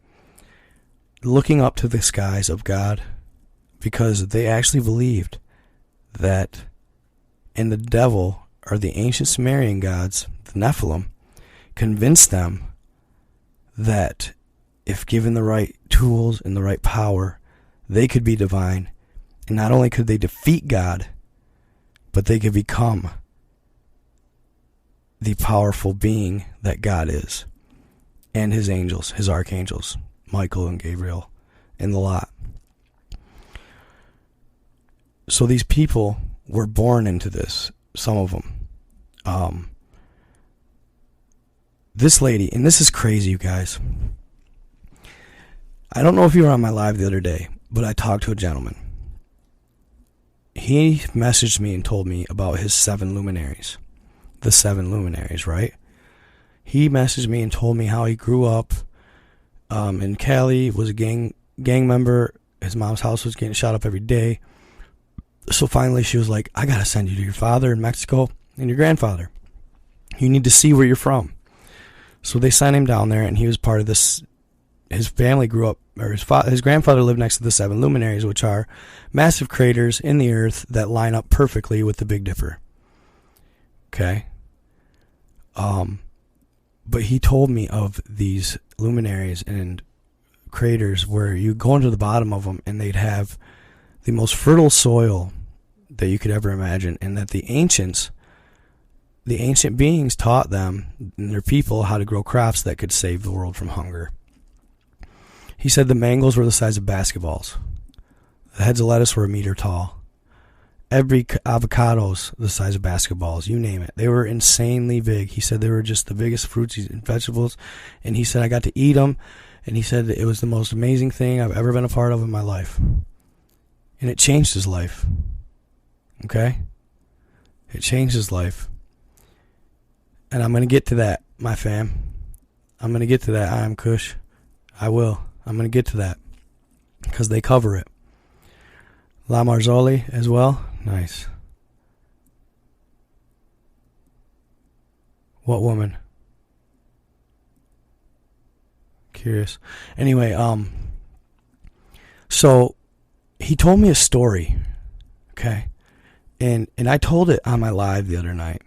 looking up to the skies of God, because they actually believed that and the devil, or the ancient Sumerian gods, the Nephilim, convinced them that if given the right tools and the right power, they could be divine. And not only could they defeat God, but they could become the powerful being that God is, and his angels, his archangels, Michael and Gabriel, and the lot. So these people were born into this, some of them. This lady, and this is crazy, you guys. I don't know if you were on my live the other day, but I talked to a gentleman. He messaged me and told me about his 7 luminaries. The 7 luminaries, right? He messaged me and told me how he grew up in Cali, was a gang member. His mom's house was getting shot up every day. So finally she was like, I gotta send you to your father in Mexico and your grandfather. You need to see where you're from. So they sent him down there, and he was part of this. His family grew up, or his grandfather lived next to the 7 luminaries, which are massive craters in the earth that line up perfectly with the Big Dipper. Okay? But he told me of these luminaries and craters where you go into the bottom of them, and they'd have the most fertile soil that you could ever imagine, and that the ancient beings taught them and their people how to grow crops that could save the world from hunger. He said the mangoes were the size of basketballs. The heads of lettuce were 1 meter tall. Every avocados the size of basketballs, you name it. They were insanely big. He said they were just the biggest fruits and vegetables, and he said I got to eat them, and he said it was the most amazing thing I've ever been a part of in my life. And it changed his life. Okay? It changed his life. And I'm going to get to that, my fam. I'm going to get to that. I am Kush. I will. I'm going to get to that. Because they cover it. La Marzoli as well. Nice. What woman? Curious. Anyway, so he told me a story. Okay? And I told it on my live the other night.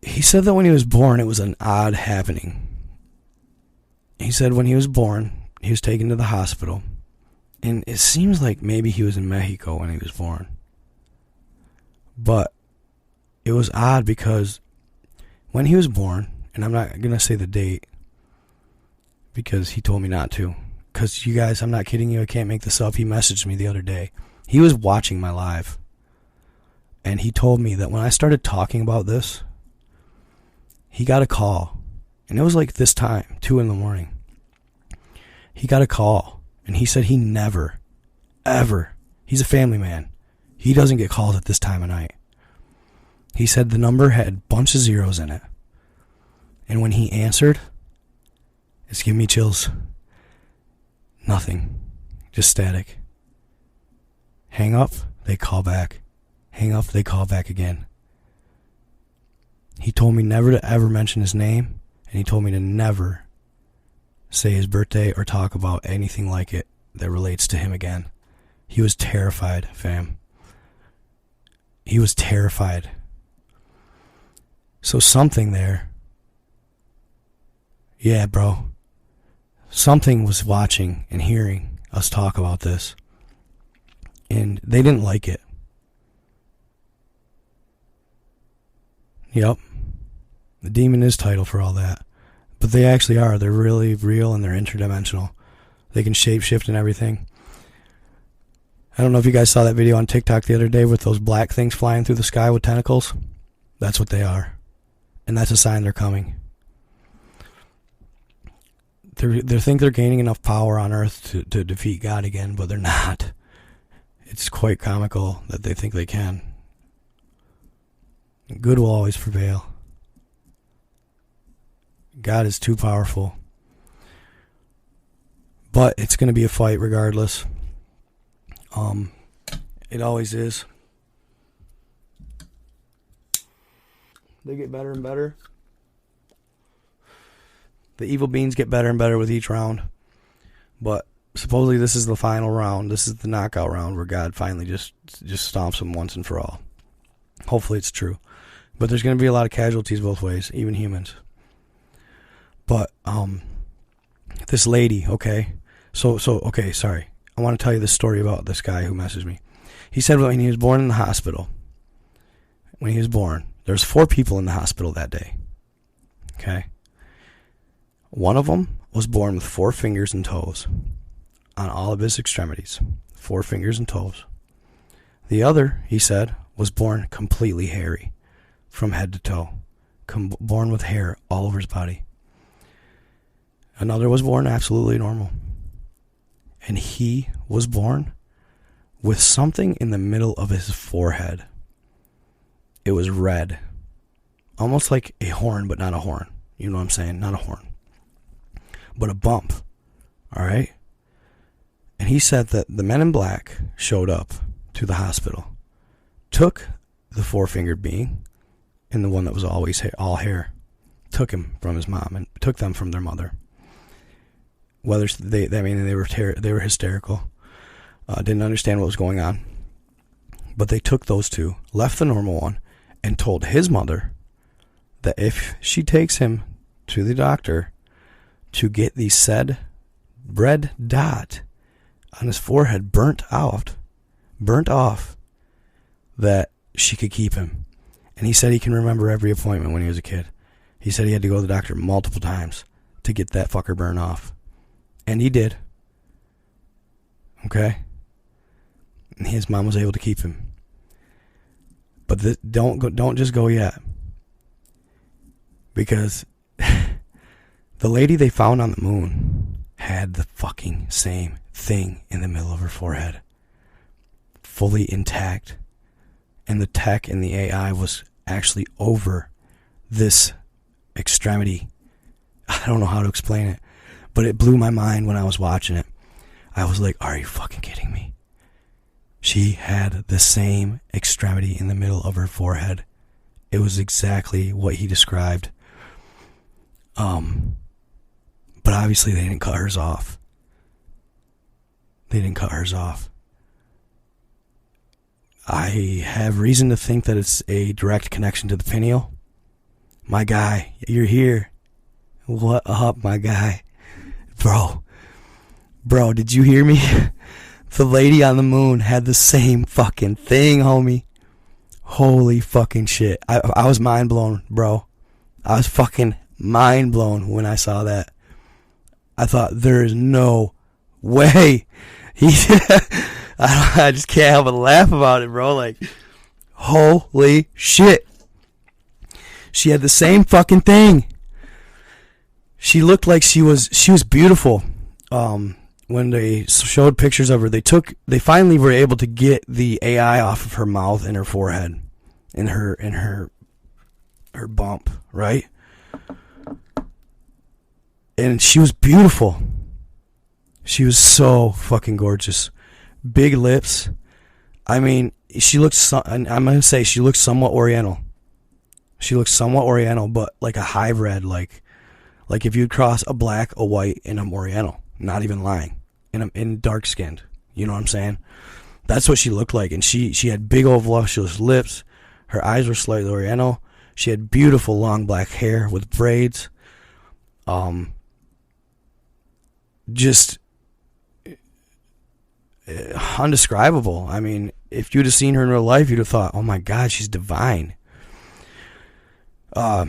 He said that when he was born, it was an odd happening. He said when he was born, he was taken to the hospital. And it seems like maybe he was in Mexico when he was born. But it was odd because when he was born, and I'm not going to say the date because he told me not to. Because you guys, I'm not kidding you, I can't make this up. He messaged me the other day. He was watching my live. And he told me that when I started talking about this, he got a call. And it was like this time, 2 a.m. He got a call. And he said he never, ever, he's a family man. He doesn't get calls at this time of night. He said the number had a bunch of zeros in it. And when he answered, it's giving me chills. Nothing. Just static. Hang up, they call back. Hang up, they call back again. He told me never to ever mention his name, and he told me to never say his birthday or talk about anything like it that relates to him again. He was terrified, fam. He was terrified. So something there. Yeah, bro. Something was watching and hearing us talk about this. And they didn't like it. Yep. The demon is title for all that. But they actually are. They're really real and they're interdimensional. They can shapeshift and everything. I don't know if you guys saw that video on TikTok the other day with those black things flying through the sky with tentacles. That's what they are. And that's a sign they're coming. They think they're gaining enough power on Earth to defeat God again, but they're not. It's quite comical that they think they can. Good will always prevail. God is too powerful. But it's going to be a fight regardless. It always is. They get better and better. The evil beings get better and better with each round. But supposedly this is the final round. This is the knockout round where God finally just stomps them once and for all. Hopefully it's true. But there's going to be a lot of casualties both ways, even humans. But this lady, okay. So okay, sorry. I want to tell you this story about this guy who messaged me. He said when he was born in the hospital, when he was born, there's 4 people in the hospital that day. Okay? One of them was born with 4 fingers and toes on all of his extremities. 4 fingers and toes. The other, he said, was born completely hairy from head to toe. Born with hair all over his body. Another was born absolutely normal. And he was born with something in the middle of his forehead. It was red. Almost like a horn, but not a horn. You know what I'm saying? Not a horn. But a bump. Alright? And he said that the men in black showed up to the hospital. Took the 4-fingered being, and the one that was always all hair. Took him from his mom, and took them from their mother. Whether they were hysterical. Didn't understand what was going on. But they took those 2, left the normal one, and told his mother that if she takes him to the doctor to get the said red dot on his forehead burnt off, that she could keep him. And he said he can remember every appointment when he was a kid. He said he had to go to the doctor multiple times to get that fucker burned off. And he did. Okay? And his mom was able to keep him. But don't just go yet. Because the lady they found on the moon had the fucking same thing in the middle of her forehead. Fully intact. And the tech and the AI was actually over this extremity. I don't know how to explain it. But it blew my mind when I was watching it. I was like, are you fucking kidding me? She had the same extremity in the middle of her forehead. It was exactly what he described. But obviously they didn't cut hers off. I have reason to think that it's a direct connection to the pineal. My guy, you're here. What up, my guy? Bro, did you hear me? The lady on the moon had the same fucking thing, homie. Holy fucking shit. I was mind blown, bro. I was fucking mind blown when I saw that. I thought, there is no way. I just can't help but laugh about it, bro. Like, holy shit. She had the same fucking thing. She looked like she was beautiful. When they showed pictures of her, they finally were able to get the AI off of her mouth and her forehead, and her bump, right? And she was beautiful. She was so fucking gorgeous. Big lips. I mean, she looks. I'm gonna say she looks somewhat Oriental. But like a hybrid, like if you'd cross a black, a white, and an Oriental. Not even lying. And dark skinned. You know what I'm saying? That's what she looked like. And she had big old voluptuous lips. Her eyes were slightly Oriental. She had beautiful long black hair with braids. Just undescribable. I mean, if you'd have seen her in real life, you'd have thought, oh my God, she's divine. But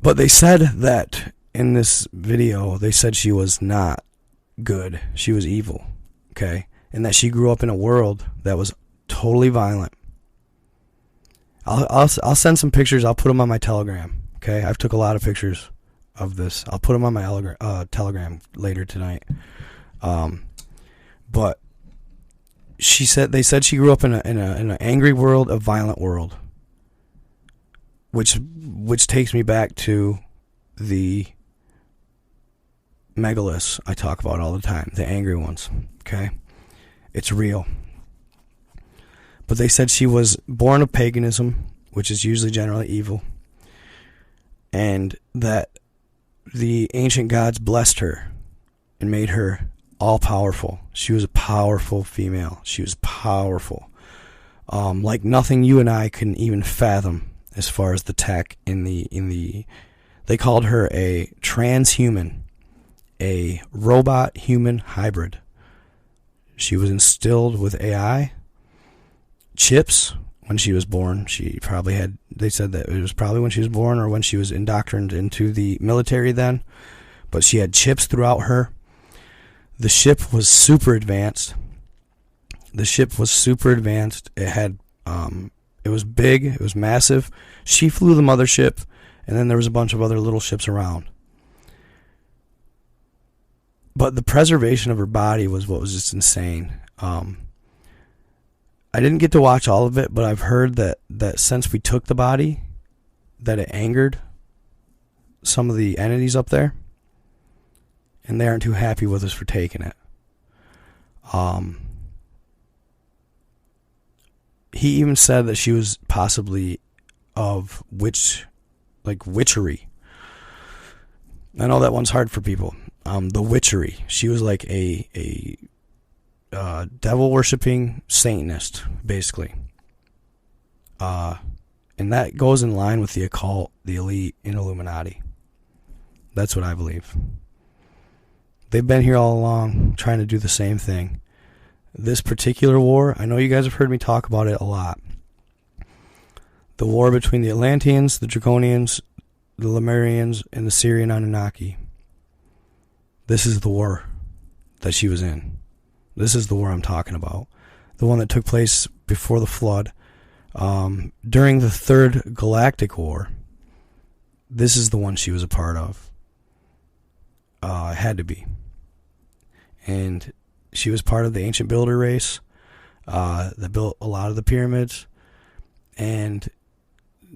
they said that in this video, they said she was not good. She was evil. Okay? And that she grew up in a world that was totally violent. I'll send some pictures. I'll put them on my Telegram. Okay? I've took a lot of pictures of this. I'll put them on my Telegram later tonight. But they said she grew up in an angry world, a violent world, which takes me back to the megaliths I talk about all the time, the angry ones. Okay, it's real. But they said she was born of paganism, which is usually generally evil, and that the ancient gods blessed her and made her all-powerful. She was a powerful female. She was powerful. Like nothing you and I can even fathom as far as the tech in the they called her a transhuman, a robot-human hybrid. She was instilled with AI, chips when she was born. She probably had, they said that it was probably when she was born or when she was indoctrinated into the military then, but she had chips throughout her. The ship was super advanced. It had, it was big. It was massive. She flew the mothership, and then there was a bunch of other little ships around. But the preservation of her body was what was just insane. I didn't get to watch all of it, but I've heard that since we took the body, that it angered some of the entities up there, and they aren't too happy with us for taking it. He even said that she was possibly of witchery. I know that one's hard for people. The witchery. She was like a devil worshipping Satanist, basically. And that goes in line with the occult, the elite, and Illuminati. That's what I believe. They've been here all along trying to do the same thing. This particular war, I know you guys have heard me talk about it a lot. The war between the Atlanteans, the Draconians, the Lemurians, and the Syrian Anunnaki. This is the war that she was in. This is the war I'm talking about. The one that took place before the flood. During the Third Galactic War. This is the one she was a part of. It had to be. And she was part of the ancient builder race that built a lot of the pyramids. And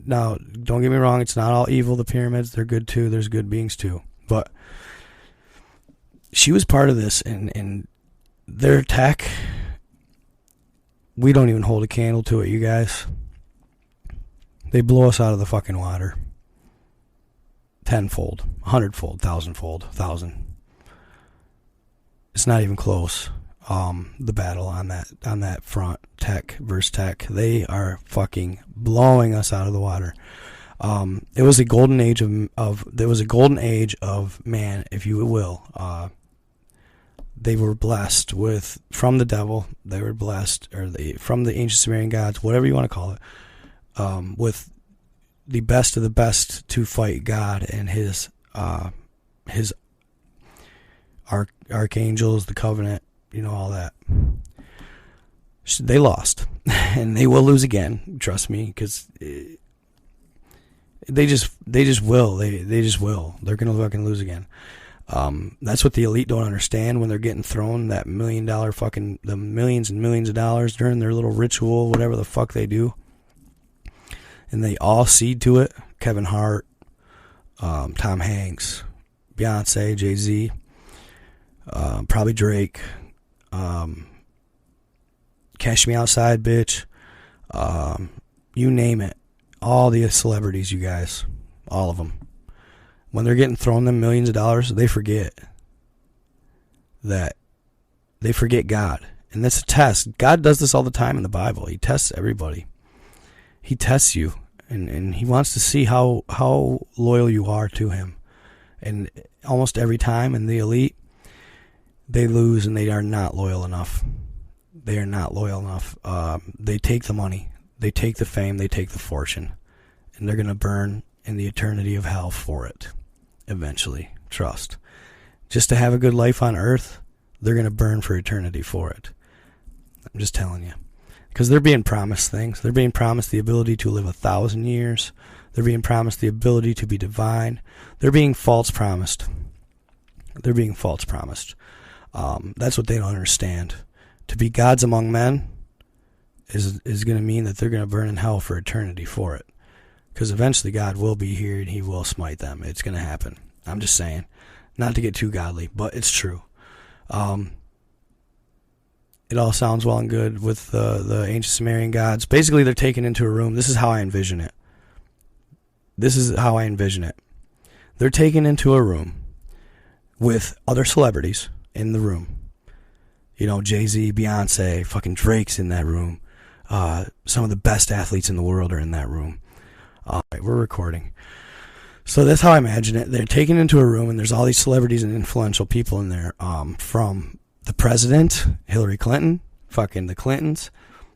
now, don't get me wrong, it's not all evil, the pyramids. They're good too. There's good beings too. But she was part of this, and their tech, we don't even hold a candle to it, you guys. They blow us out of the fucking water. Tenfold, 100-fold, 1,000-fold, 1,000. It's not even close. The battle on that front, tech versus tech, they are fucking blowing us out of the water. It was a golden age of man, if you will. They were blessed from the devil. They were blessed, from the ancient Sumerian gods, whatever you want to call it, with the best of the best to fight God and his archangels, the covenant, all that. They lost, and they will lose again. Trust me, because they just will. They just will. They're gonna fucking lose again. That's what the elite don't understand when they're getting thrown that $1 million the millions and millions of dollars during their little ritual, whatever the fuck they do. And they all cede to it. Kevin Hart, Tom Hanks, Beyonce, Jay-Z, probably Drake, Cash Me Outside, bitch, you name it. All the celebrities, you guys, all of them. When they're getting thrown them millions of dollars, they forget God. And that's a test. God does this all the time in the Bible. He tests everybody. He tests you. and he wants to see how loyal you are to him. And almost every time in the elite, they lose and they are not loyal enough. They are not loyal enough. They take the money, they take the fame, they take the fortune, and they're going to burn in the eternity of hell for it eventually. Trust. Just to have a good life on earth, they're going to burn for eternity for it. I'm just telling you. Because they're being promised things. They're being promised the ability to live 1,000 years. They're being promised the ability to be divine. They're being false promised. They're being false promised. That's what they don't understand. To be gods among men is going to mean that they're going to burn in hell for eternity for it. Because eventually God will be here and he will smite them. It's going to happen. I'm just saying. Not to get too godly, but it's true. It all sounds well and good with the ancient Sumerian gods. Basically, they're taken into a room. This is how I envision it. They're taken into a room with other celebrities in the room. You know, Jay-Z, Beyonce, fucking Drake's in that room. Some of the best athletes in the world are in that room. All right, we're recording. So that's how I imagine it. They're taken into a room, and there's all these celebrities and influential people in there, from the president, Hillary Clinton, fucking the Clintons,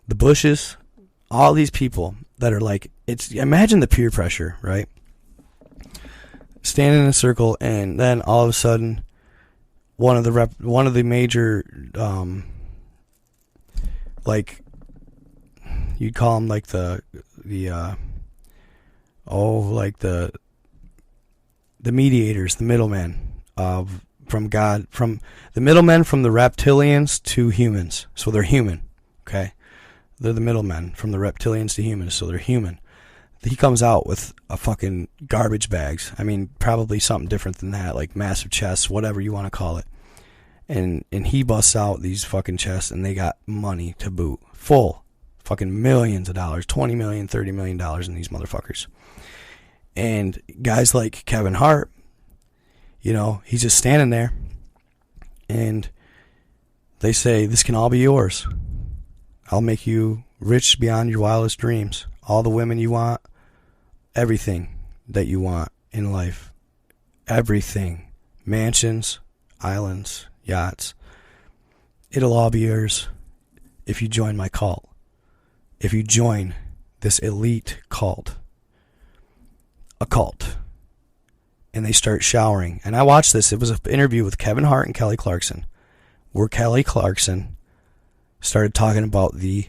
the Bushes, all these people that are like, imagine the peer pressure, right? Standing in a circle, and then all of a sudden, one of the major, like, you'd call them like the mediators, the middlemen from the middlemen from the reptilians to humans. So they're human, okay? They're the middlemen from the reptilians to humans, so they're human. He comes out with a fucking garbage bags. I mean, probably something different than that, like massive chests, whatever you want to call it. And he busts out these fucking chests, and they got money to boot. Full. Fucking millions of dollars, $20 million, $30 million in these motherfuckers. And guys like Kevin Hart, you know, he's just standing there, and they say, this can all be yours. I'll make you rich beyond your wildest dreams. All the women you want, everything that you want in life. Everything. Mansions, islands, yachts. It'll all be yours if you join my cult. If you join this elite cult. A cult. And they start showering. And I watched this. It was an interview with Kevin Hart and Kelly Clarkson, where Kelly Clarkson started talking about the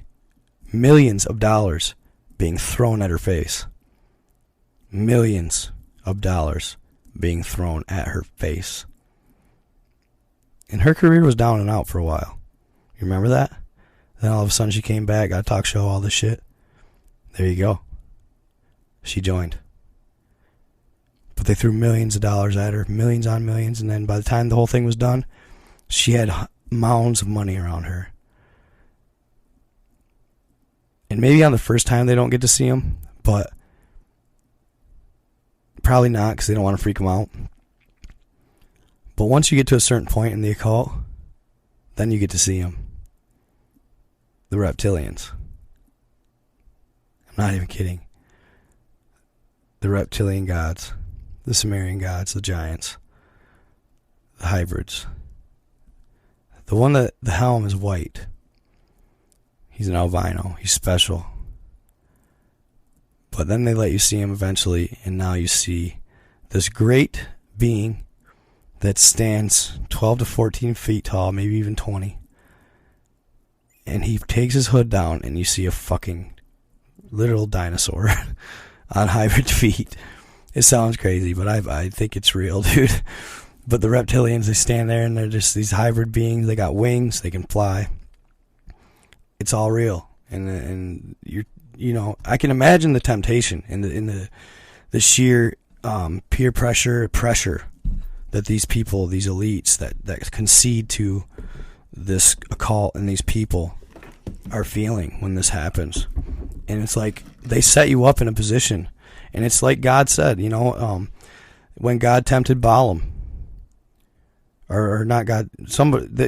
millions of dollars being thrown at her face. Millions of dollars being thrown at her face. And her career was down and out for a while. You remember that? Then all of a sudden she came back, got a talk show, all this shit. There you go. She joined. But they threw millions of dollars at her, millions on millions, and then by the time the whole thing was done, she had mounds of money around her. And maybe on the first time they don't get to see him, but probably not, because they don't want to freak him out. But once you get to a certain point in the occult, then you get to see him. The reptilians. I'm not even kidding. The reptilian gods. The Sumerian gods, the giants, the hybrids. The one that the helm is white. He's an albino. He's special. But then they let you see him eventually, and now you see this great being that stands 12 to 14 feet tall, maybe even 20. And he takes his hood down, and you see a fucking literal dinosaur on hybrid feet. It sounds crazy, but I think it's real, dude. But the reptilians, they stand there, and they're just these hybrid beings. They got wings. They can fly. It's all real. And you know, I can imagine the temptation and the sheer peer pressure that these people, these elites that concede to this occult and these people are feeling when this happens. And it's like they set you up in a position. And it's like God said, you know, when God tempted Balaam, or not God,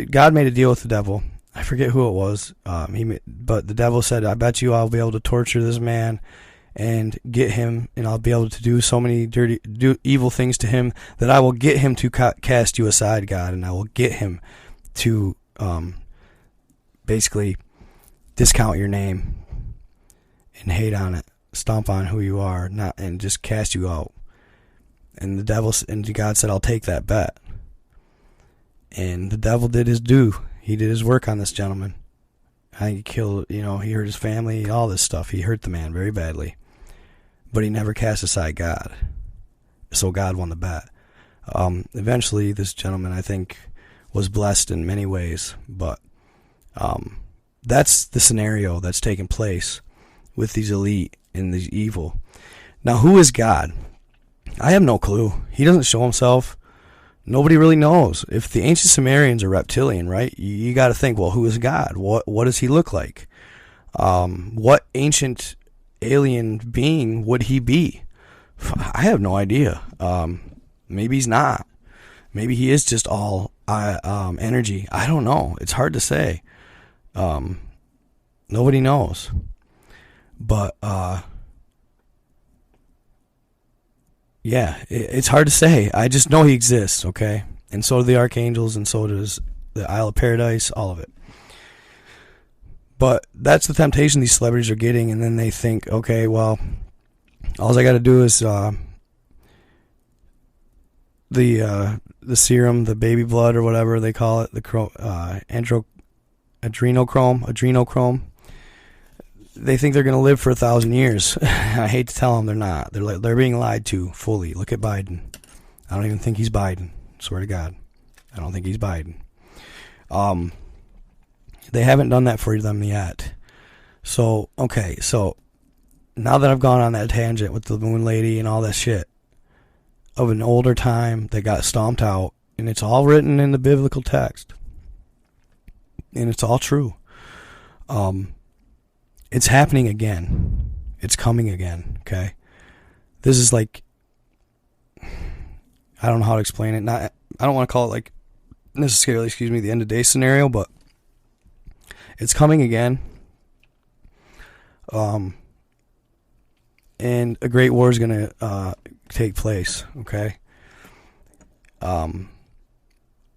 God made a deal with the devil. I forget who it was. But the devil said, I bet you I'll be able to torture this man, and get him, and I'll be able to do so many evil things to him that I will get him to cast you aside, God, and I will get him to basically discount your name and hate on it, stomp on who you are, and just cast you out. And God said, I'll take that bet. And the devil did his due. He did his work on this gentleman. He killed, he hurt his family, all this stuff. He hurt the man very badly. But he never cast aside God. So God won the bet. Eventually, this gentleman, I think, was blessed in many ways. But that's the scenario that's taking place with these elite and these evil. Now, who is God? I have no clue. He doesn't show himself. Nobody really knows. If the ancient Sumerians are reptilian, right, you got to think, well, who is God? What does he look like? What ancient alien being would he be? I have no idea. Maybe he's not. Maybe he is just all energy. I don't know. It's hard to say. Nobody knows. But yeah, it's hard to say. I just know he exists, okay? And so do the archangels, and so does the Isle of Paradise, all of it. But that's the temptation these celebrities are getting, and then they think, okay, well, all I got to do is the serum, the baby blood, or whatever they call it, the adrenochrome. They think they're going to live for 1,000 years. I hate to tell them they're not. They're being lied to fully. Look at Biden. I don't even think he's Biden. Swear to God. I don't think he's Biden. They haven't done that for them yet. So, okay, so now that I've gone on that tangent with the moon lady and all that shit of an older time that got stomped out, and it's all written in the biblical text, and it's all true. It's happening again. It's coming again, okay? This is like, I don't know how to explain it. I don't want to call it like necessarily, the end of day scenario, but it's coming again. And a great war is going to take place, okay?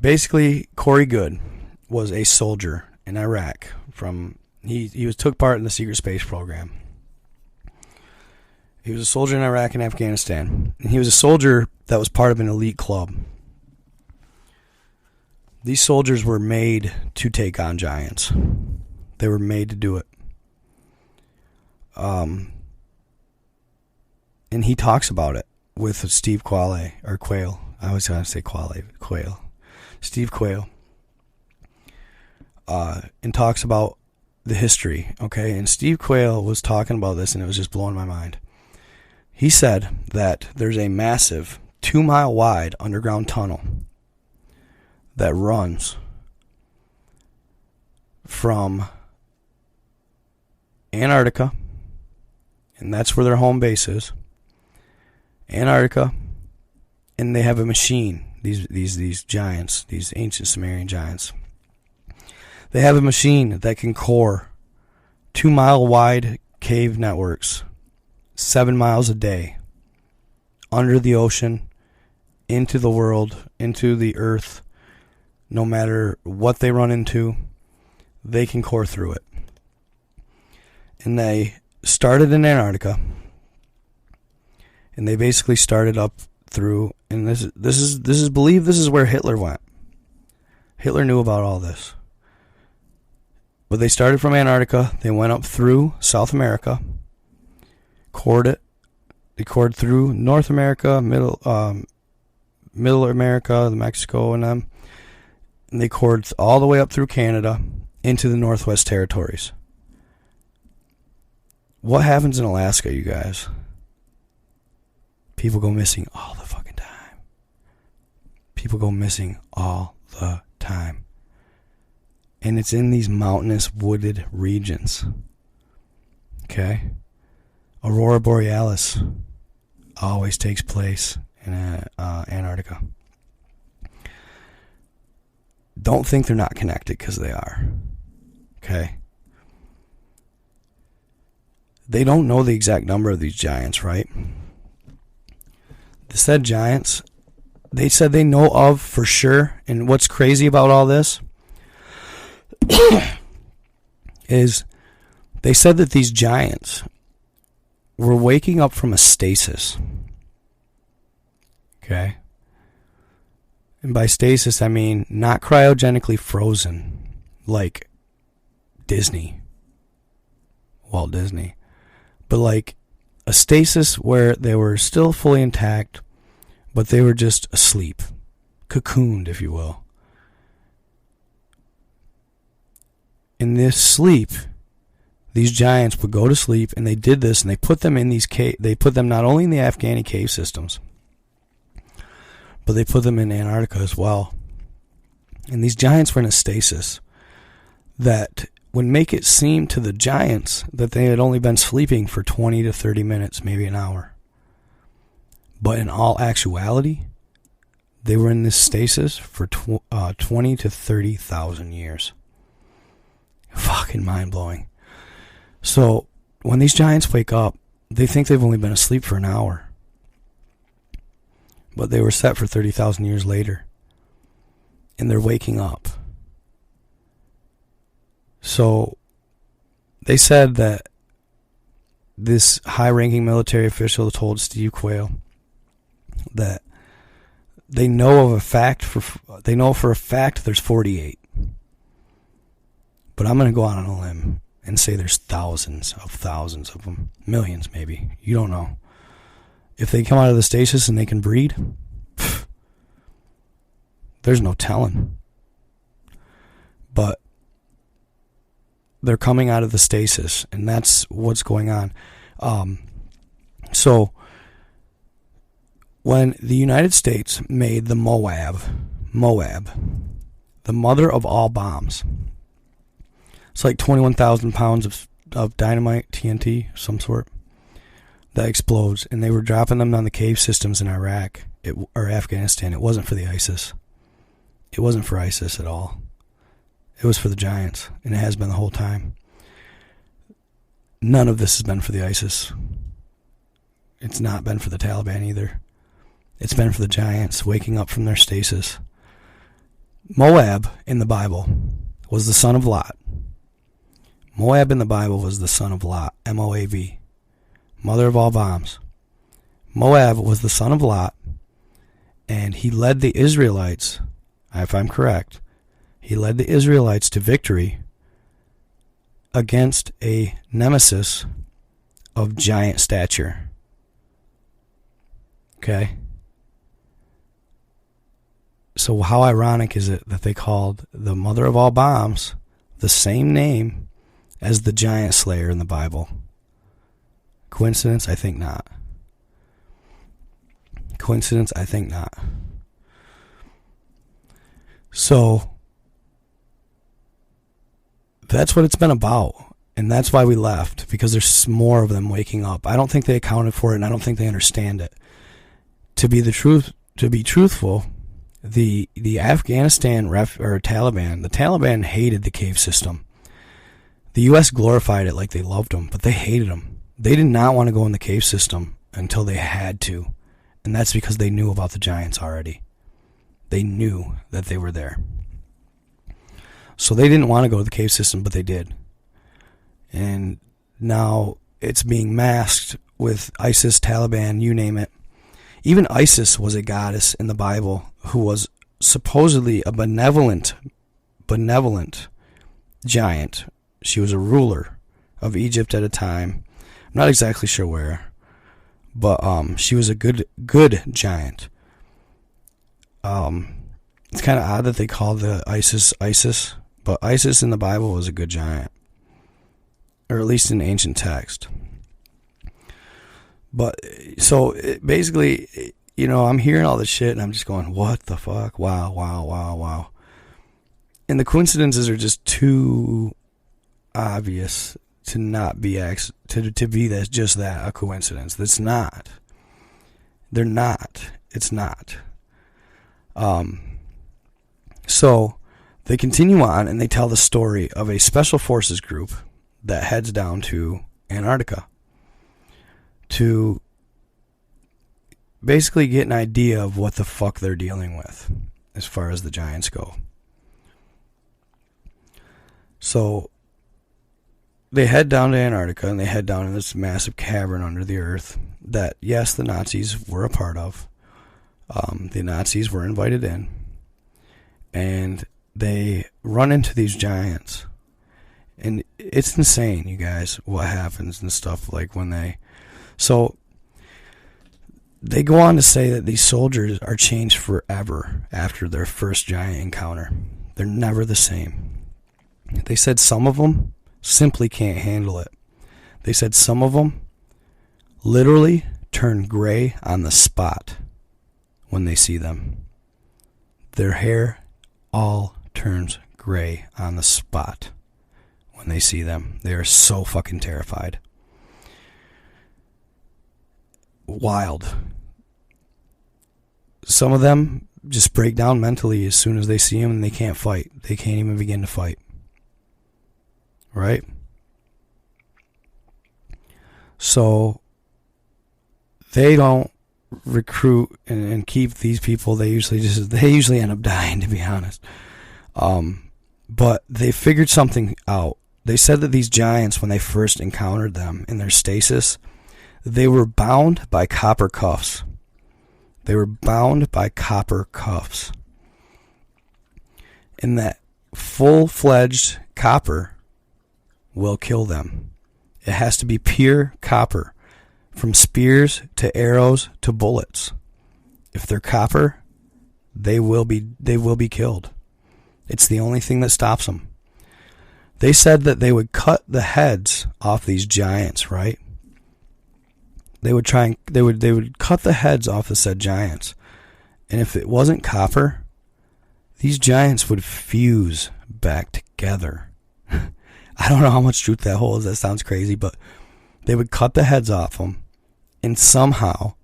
Basically, Corey Goode was a soldier in Iraq from... He took part in the secret space program. He was a soldier in Iraq and Afghanistan. And he was a soldier that was part of an elite club. These soldiers were made to take on giants. They were made to do it. And he talks about it with Steve Quayle. I always gotta say Quayle. Steve Quayle. And talks about the history, okay? And Steve Quayle was talking about this, and it was just blowing my mind. He said that there's a massive 2-mile wide underground tunnel that runs from Antarctica, and that's where their home base is, Antarctica, and they have a machine, these giants, these ancient Sumerian giants. They have a machine that can core 2-mile wide cave networks, 7 miles a day, under the ocean, into the world, into the earth. No matter what they run into, they can core through it. And they started in Antarctica, and they basically started up through, and this is believed this is where Hitler went. Hitler knew about all this. But they started from Antarctica, they went up through South America, cored it. They cored through North America, Middle America, Mexico, and them. And they cored all the way up through Canada into the Northwest Territories. What happens in Alaska, you guys? People go missing all the fucking time. People go missing all the time. And it's in these mountainous, wooded regions. Okay? Aurora Borealis always takes place in Antarctica. Don't think they're not connected, because they are. Okay? they don't know the exact number of these giants, right? The said giants, they said they know of for sure. And what's crazy about all this is they said that these giants were waking up from a stasis. Okay? And by stasis, I mean not cryogenically frozen like Disney, Walt Disney, but like a stasis where they were still fully intact, but they were just asleep, cocooned, if you will. In this sleep, these giants would go to sleep, and they did this, and they put them in these they put them not only in the Afghani cave systems, but they put them in Antarctica as well. And these giants were in a stasis that would make it seem to the giants that they had only been sleeping for 20 to 30 minutes, maybe an hour. But in all actuality, they were in this stasis for 20 to 30,000 years. Fucking mind-blowing. So, when these giants wake up, they think they've only been asleep for an hour. But they were set for 30,000 years later. And they're waking up. So, they said that this high-ranking military official told Steve Quayle that they know for a fact there's 48. But I'm going to go out on a limb and say there's thousands of them. Millions, maybe. You don't know. If they come out of the stasis and they can breed, there's no telling. But they're coming out of the stasis, and that's what's going on. So, when the United States made the Moab, the mother of all bombs, it's like 21,000 pounds of dynamite, TNT, some sort, that explodes. And they were dropping them on the cave systems in Iraq or Afghanistan. It wasn't for the ISIS. It wasn't for ISIS at all. It was for the giants. And it has been the whole time. None of this has been for the ISIS. It's not been for the Taliban either. It's been for the giants waking up from their stasis. Moab in the Bible was the son of Lot. Moab in the Bible was the son of Lot, M-O-A-B, mother of all bombs. Moab was the son of Lot, and he led the Israelites, if I'm correct, he led the Israelites to victory against a nemesis of giant stature. Okay? So how ironic is it that they called the mother of all bombs the same name as the giant slayer in the Bible? Coincidence? I think not. Coincidence? I think not. So, that's what it's been about. And that's why we left, because there's more of them waking up. I don't think they accounted for it, and I don't think they understand it. To be truthful, the Afghanistan Taliban, the Taliban hated the cave system. The U.S. glorified it like they loved them, but they hated them. They did not want to go in the cave system until they had to, and that's because they knew about the giants already. They knew that they were there. So they didn't want to go to the cave system, but they did. And now it's being masked with ISIS, Taliban, you name it. Even Isis was a goddess in the Bible who was supposedly a benevolent giant. She was a ruler of Egypt at a time. I'm not exactly sure where, but she was a good giant. It's kind of odd that they call the Isis, but Isis in the Bible was a good giant, or at least in ancient text. But so basically, I'm hearing all this shit and I'm just going, what the fuck? Wow. And the coincidences are just too obvious to not be to be that just that a coincidence. That's not. They're not. It's not. So they continue on and they tell the story of a special forces group that heads down to Antarctica to basically get an idea of what the fuck they're dealing with as far as the giants go. So they head down to Antarctica, and they head down in this massive cavern under the earth that, yes, the Nazis were a part of. The Nazis were invited in, and they run into these giants. And it's insane, you guys, what happens and stuff like when they... So they go on to say that these soldiers are changed forever after their first giant encounter. They're never the same. They said some of them simply can't handle it. They said some of them literally turn gray on the spot when they see them. Their hair all turns gray on the spot when they see them. They are so fucking terrified. Wild. Some of them just break down mentally as soon as they see him, and they can't fight. They can't even begin to fight. Right? So they don't recruit and keep these people. They usually end up dying, to be honest. But they figured something out. They said that these giants, when they first encountered them in their stasis, they were bound by copper cuffs. They were bound by copper cuffs. And that full-fledged copper will kill them. It has to be pure copper, from spears to arrows to bullets. If they're copper, they will be killed. It's the only thing that stops them. They said that they would cut the heads off these giants, right? They would cut the heads off the said giants. And if it wasn't copper, these giants would fuse back together. I don't know how much truth that holds. That sounds crazy, but they would cut the heads off them, and somehow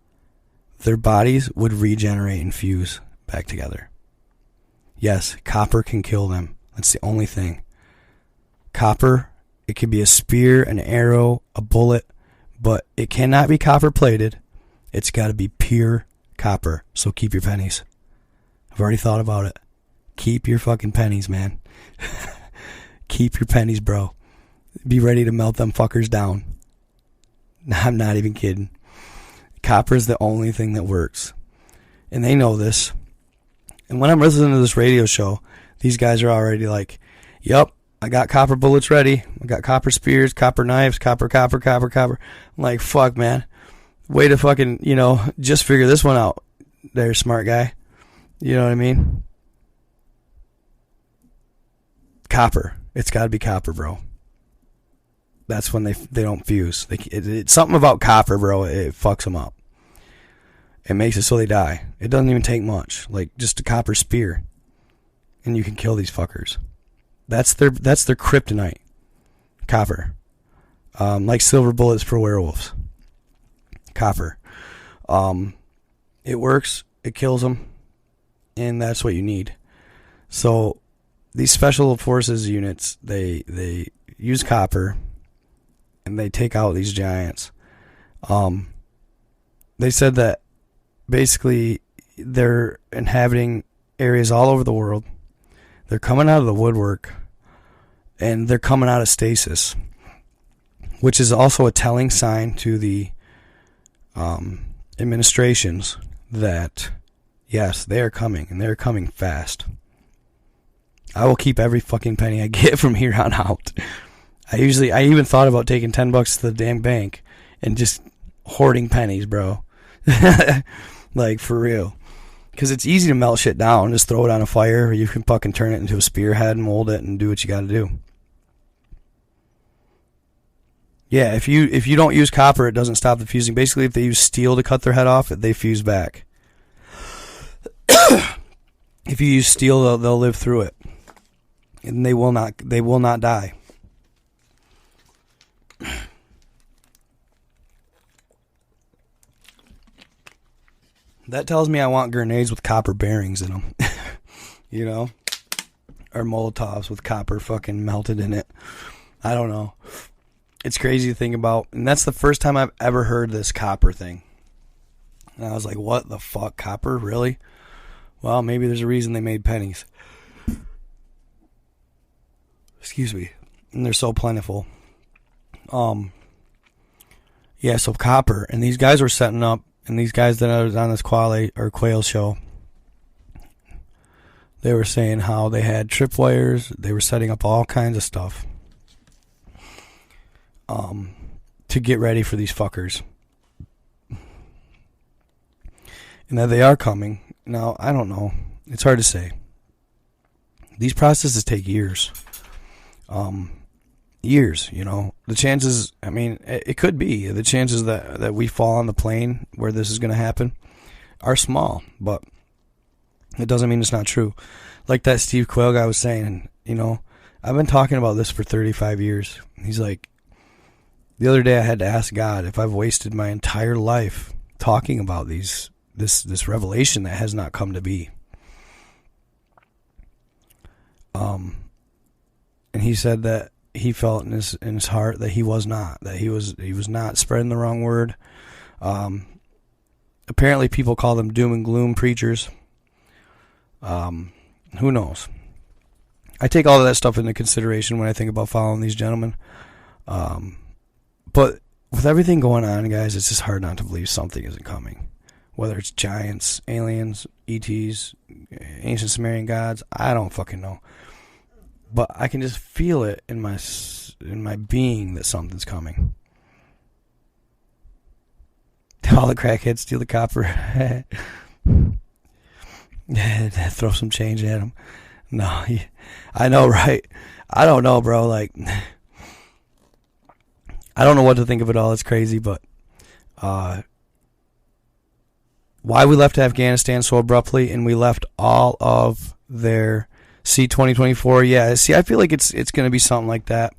their bodies would regenerate and fuse back together. Yes, copper can kill them. That's the only thing. Copper, it could be a spear, an arrow, a bullet, but it cannot be copper plated. It's got to be pure copper. So keep your pennies. I've already thought about it. Keep your fucking pennies, man. Keep your pennies, bro. Be ready to melt them fuckers down. I'm not even kidding. Copper is the only thing that works. And they know this. And when I'm listening to this radio show, these guys are already like, yup, I got copper bullets ready. I got copper spears, copper knives, copper. I'm like, fuck, man. Way to fucking, just figure this one out. There, smart guy. You know what I mean? Copper. It's got to be copper, bro. That's when they don't fuse. It's something about copper, bro. It fucks them up. It makes it so they die. It doesn't even take much. Like just a copper spear, and you can kill these fuckers. That's their kryptonite. Copper. Like silver bullets for werewolves. Copper. It works. It kills them, and that's what you need. So these special forces units, they use copper, and they take out these giants. They said that basically they're inhabiting areas all over the world. They're coming out of the woodwork, and they're coming out of stasis, which is also a telling sign to the administrations that, yes, they are coming, and they're coming fast. I will keep every fucking penny I get from here on out. I even thought about taking $10 to the damn bank and just hoarding pennies, bro. Like, for real. Because it's easy to melt shit down. Just throw it on a fire, or you can fucking turn it into a spearhead and mold it and do what you gotta do. Yeah, if you don't use copper, it doesn't stop the fusing. Basically, if they use steel to cut their head off, they fuse back. If you use steel, they'll live through it. And they will not die. That tells me I want grenades with copper bearings in them. Or Molotovs with copper fucking melted in it. I don't know. it's crazy to think about. And that's the first time I've ever heard this copper thing. And I was like, what the fuck, copper? Really? Well, maybe there's a reason they made pennies. Excuse me. And they're so plentiful. Yeah, so copper. And these guys were setting up, and these guys that I was on this quail show, they were saying how they had tripwires. They were setting up all kinds of stuff to get ready for these fuckers. And that they are coming. Now, I don't know. It's hard to say. These processes take years. Years, you know. The chances, I mean, it could be. The chances that we fall on the plane where this is going to happen are small. But it doesn't mean it's not true. Like that Steve Quayle guy was saying, you know, I've been talking about this for 35 years. He's like, the other day I had to ask God if I've wasted my entire life talking about this revelation that has not come to be. And he said that he felt in his heart that he was not, that he was not spreading the wrong word. Apparently people call them doom and gloom preachers. Who knows? I take all of that stuff into consideration when I think about following these gentlemen. But with everything going on, guys, it's just hard not to believe something isn't coming. Whether it's giants, aliens, ETs, ancient Sumerian gods, I don't fucking know. But I can just feel it in my being that something's coming. All the crackheads steal the copper. Throw some change at him. No, I know, right? I don't know, bro. Like, I don't know what to think of it all. It's crazy, but why we left Afghanistan so abruptly, and we left all of their C-2024. Yeah, see, I feel like it's going to be something like that.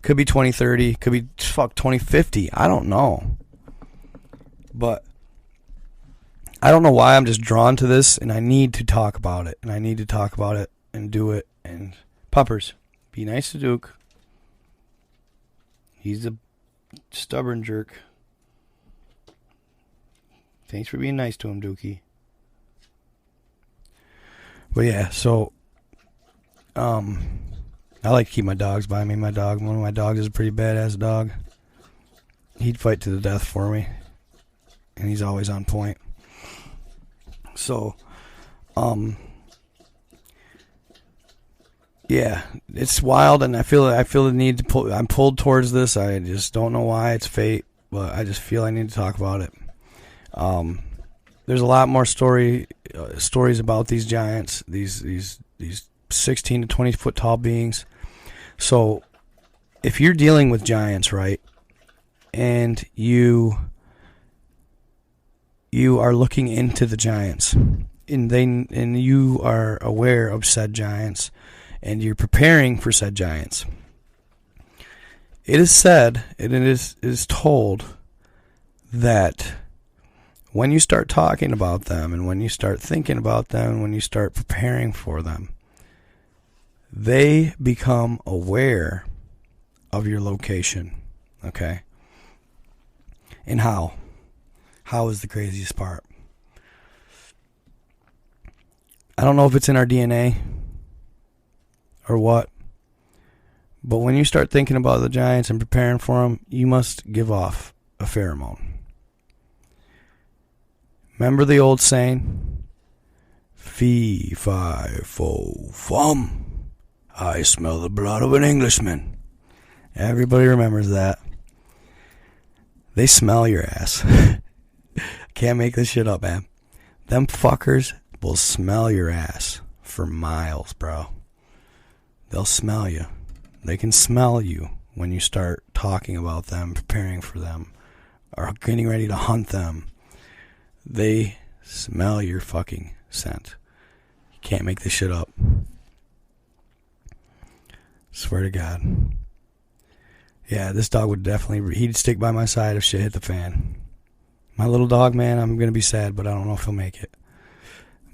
Could be 2030. Could be 2050. I don't know. But I don't know why I'm just drawn to this, and I need to talk about it. And I need to talk about it and do it. And puppers, be nice to Duke. He's a stubborn jerk. Thanks for being nice to him, Dookie. But yeah, so I like to keep my dogs by me. One of my dogs is a pretty badass dog. He'd fight to the death for me, and he's always on point. So, yeah, it's wild, and I feel the need to pull. I'm pulled towards this. I just don't know why. It's fate, but I just feel I need to talk about it. There's a lot more stories about these giants, these 16 to 20 foot tall beings. So if you're dealing with giants, right, and you are looking into the giants, and you are aware of said giants, and you're preparing for said giants, it is said, and it is told that when you start talking about them, and when you start thinking about them, and when you start preparing for them, they become aware of your location. Okay? And how? How is the craziest part? I don't know if it's in our DNA or what, but when you start thinking about the giants and preparing for them, you must give off a pheromone. Remember the old saying? Fee, fi, fo, fum. I smell the blood of an Englishman. Everybody remembers that. They smell your ass. Can't make this shit up, man. Them fuckers will smell your ass for miles, bro. They'll smell you. They can smell you when you start talking about them, preparing for them, or getting ready to hunt them. They smell your fucking scent. You can't make this shit up. Swear to God. Yeah, this dog would definitely, he'd stick by my side if shit hit the fan. My little dog, man, I'm going to be sad, but I don't know if he'll make it.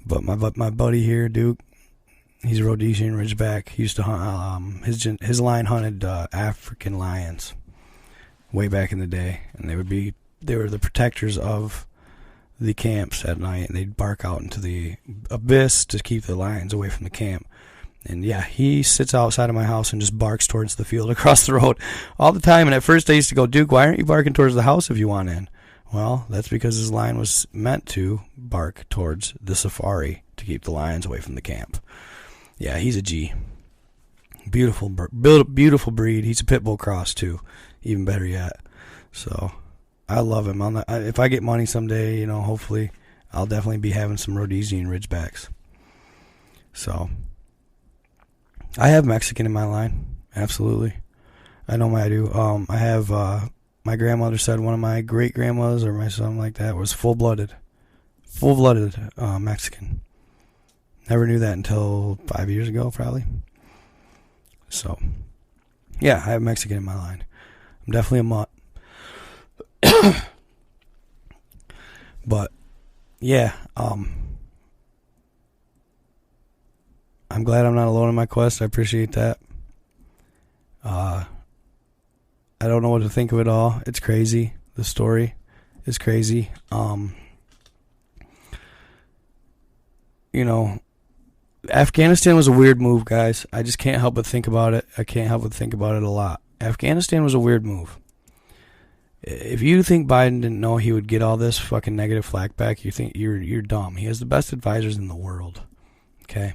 But my buddy here, Duke, he's a Rhodesian Ridgeback. He used to hunt, his line hunted African lions. way back in the day, and they were the protectors of the camps at night, and they'd bark out into the abyss to keep the lions away from the camp. And yeah, he sits outside of my house and just barks towards the field across the road all the time. And at first I used to go, Duke, why aren't you barking towards the house if you want in? Well, that's because his lion was meant to bark towards the safari to keep the lions away from the camp. Yeah, he's a G. Beautiful breed. He's a pit bull cross too, even better yet. So I love him. If I get money someday, hopefully I'll definitely be having some Rhodesian Ridgebacks. So I have Mexican in my line, absolutely. I know I do. I have my grandmother said one of my great grandmas or my something like that was full-blooded Mexican. Never knew that until 5 years ago, probably. So, yeah, I have Mexican in my line. I'm definitely a mutt. But, yeah, I'm glad I'm not alone in my quest. I appreciate that. I don't know what to think of it all. It's crazy. The story is crazy. Afghanistan was a weird move, guys. I just can't help but think about it. I can't help but think about it a lot. Afghanistan was a weird move. If you think Biden didn't know he would get all this fucking negative flack back, you think you're dumb. He has the best advisors in the world. Okay?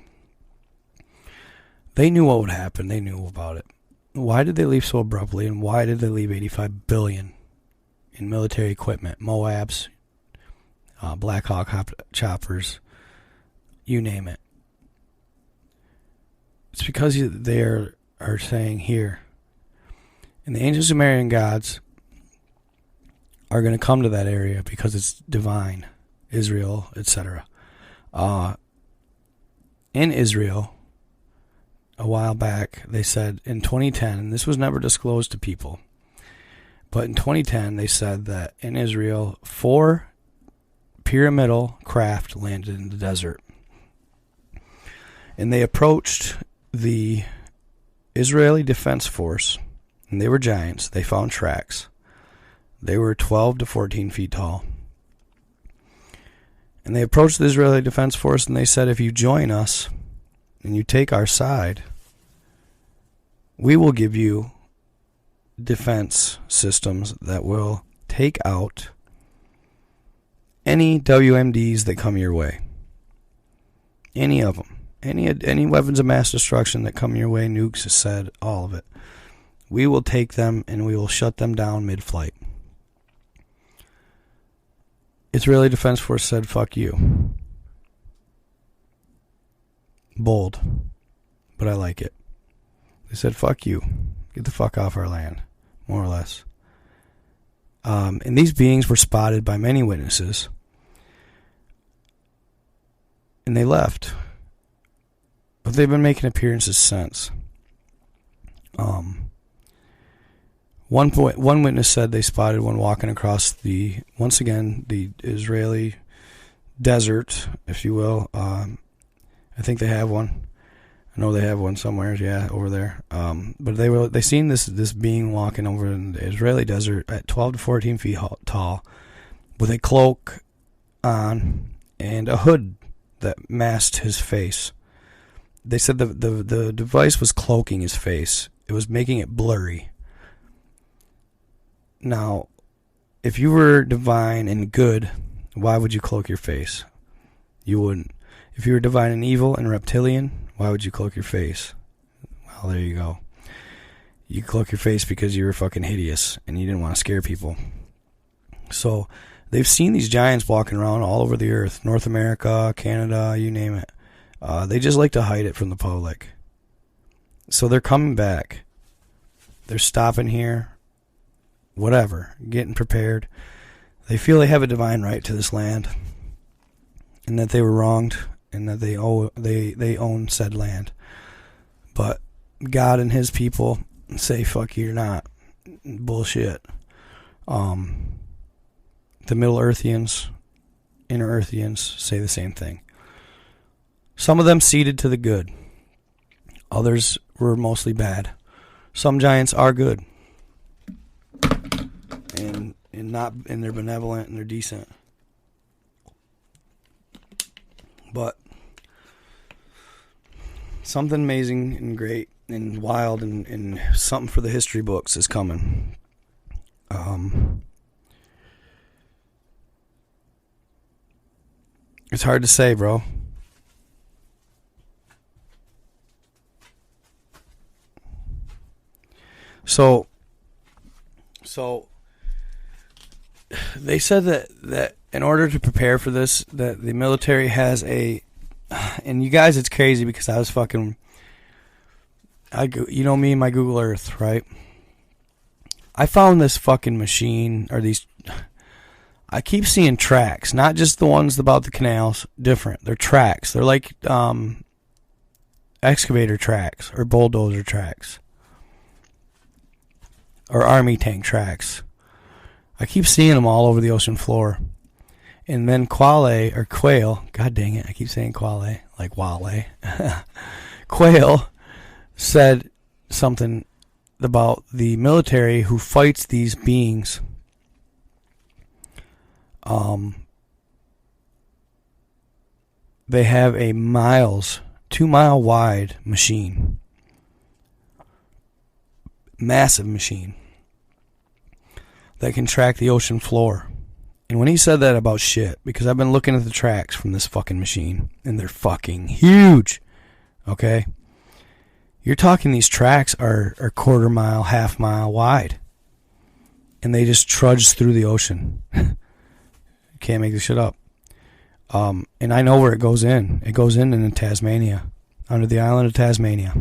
They knew what would happen. They knew about it. Why did they leave so abruptly, and why did they leave $85 billion in military equipment? Moabs, Black Hawk choppers, you name it. It's because they are saying here, and the ancient Sumerian gods are going to come to that area because it's divine, Israel, etc. In Israel, a while back, they said in 2010, and this was never disclosed to people, but in 2010 they said that in Israel 4 pyramidal craft landed in the desert, and they approached the Israeli Defense Force, and they were giants. They found tracks. They were 12 to 14 feet tall. And they approached the Israeli Defense Force and they said, if you join us and you take our side, we will give you defense systems that will take out any WMDs that come your way. Any of them. Any weapons of mass destruction that come your way, nukes, said, all of it. We will take them and we will shut them down mid-flight. Israeli Defense Force said, fuck you. Bold. But I like it. They said, fuck you. Get the fuck off our land. More or less. And these beings were spotted by many witnesses. And they left. But they've been making appearances since. One witness said they spotted one walking across the Israeli desert, if you will. I think they have one. I know they have one somewhere, yeah, over there. But they seen this being walking over in the Israeli desert at 12 to 14 feet tall, with a cloak on and a hood that masked his face. They said the device was cloaking his face. It was making it blurry. Now, if you were divine and good, why would you cloak your face? You wouldn't. If you were divine and evil and reptilian, why would you cloak your face? Well, there you go. You cloak your face because you were fucking hideous and you didn't want to scare people. So, they've seen these giants walking around all over the earth. North America, Canada, you name it. They just like to hide it from the public. So they're coming back. They're stopping here. Whatever. Getting prepared. They feel they have a divine right to this land. And that they were wronged. And that they own said land. But God and his people say, fuck you, you're not. Bullshit. The Middle Earthians, Inner Earthians say the same thing. Some of them ceded to the good. Others were mostly bad. Some giants are good. and they're benevolent and they're decent. But something amazing and great and wild and something for the history books is coming. It's hard to say, bro. So they said that in order to prepare for this, that the military has and you guys, it's crazy because I was you know me and my Google Earth, right? I found this fucking machine, or I keep seeing tracks, not just the ones about the canals, different. They're tracks. They're like excavator tracks or bulldozer tracks or army tank tracks. I keep seeing them all over the ocean floor. And then quail, god dang it, I keep saying quale, like wale. Quail said something about the military who fights these beings. They have a 2-mile wide machine. Massive machine that can track the ocean floor. And when he said that about shit, because I've been looking at the tracks from this fucking machine, and they're fucking huge. Okay? You're talking these tracks are 1/4 mile, 1/2 mile wide. And they just trudge through the ocean. Can't make this shit up. And I know where it goes in. It goes in Tasmania. Under the island of Tasmania.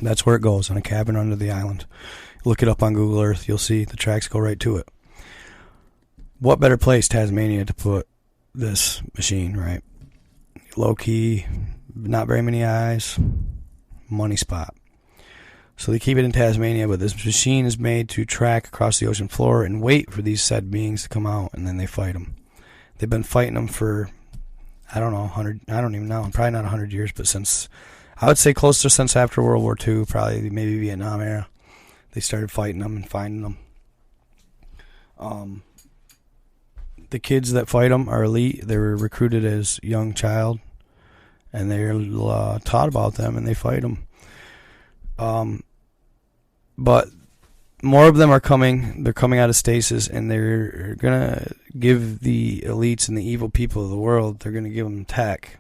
That's where it goes, on a cabin under the island. Look it up on Google Earth. You'll see the tracks go right to it. What better place, Tasmania, to put this machine, right? Low key, not very many eyes, money spot. So they keep it in Tasmania, but this machine is made to track across the ocean floor and wait for these said beings to come out, and then they fight them. They've been fighting them for, I don't know, 100, I don't even know, probably not 100 years, but since, I would say closer since after World War II, probably maybe Vietnam era. They started fighting them and finding them. The kids that fight them are elite. They were recruited as young child, and they're taught about them, and they fight them. But more of them are coming. They're coming out of stasis, and they're gonna give the elites and the evil people of the world, they're gonna give them tech,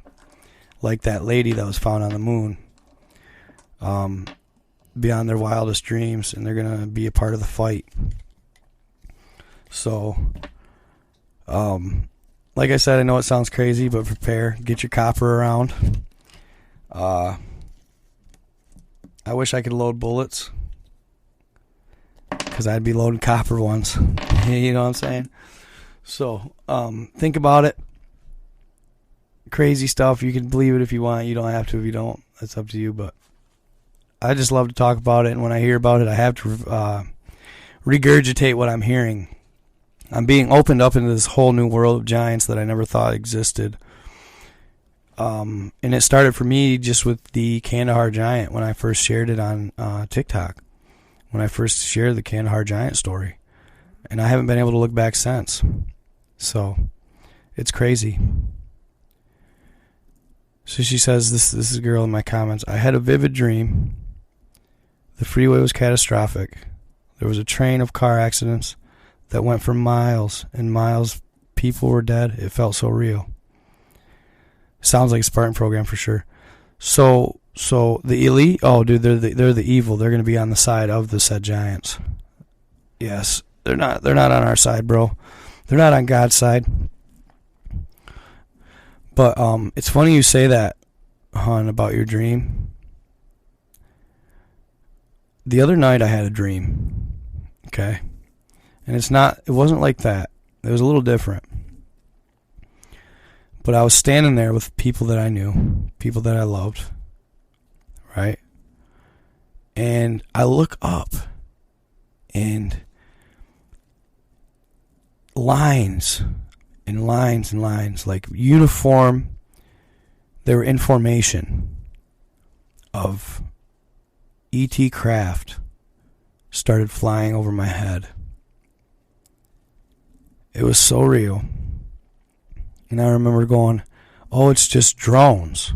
like that lady that was found on the moon, beyond their wildest dreams, and they're gonna be a part of the fight. So, like I said, I know it sounds crazy, but prepare. Get your copper around. I wish I could load bullets, because I'd be loading copper ones. You know what I'm saying? So, think about it. Crazy stuff. You can believe it if you want. You don't have to if you don't. That's up to you. But I just love to talk about it, and when I hear about it, I have to regurgitate what I'm hearing. I'm being opened up into this whole new world of giants that I never thought existed. And it started for me just with the Kandahar giant when I first shared it on TikTok. When I first shared the Kandahar giant story. And I haven't been able to look back since. So, it's crazy. So she says, this is a girl in my comments. I had a vivid dream. The freeway was catastrophic. There was a train of car accidents that went for miles and miles. People were dead. It felt so real. Sounds like a Spartan program for sure. So the elite, oh dude, they're the evil. They're going to be on the side of the said giants. Yes, they're not on our side, bro. They're not on God's side. But it's funny you say that, hon, about your dream. The other night I had a dream. Okay? And it wasn't like that. It was a little different. But I was standing there with people that I knew, people that I loved, right? And I look up, and lines and lines and lines, like uniform, they were in formation of E.T. craft started flying over my head. It was so real. And I remember going, oh, it's just drones.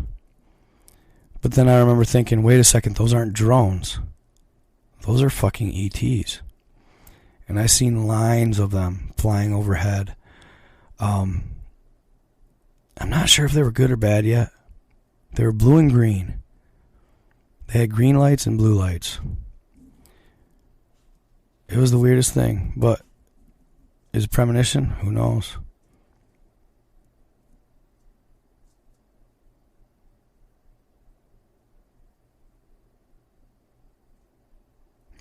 But then I remember thinking, wait a second, those aren't drones. Those are fucking ETs. And I seen lines of them flying overhead. I'm not sure if they were good or bad yet. They were blue and green. They had green lights and blue lights. It was the weirdest thing, but is it premonition? Who knows?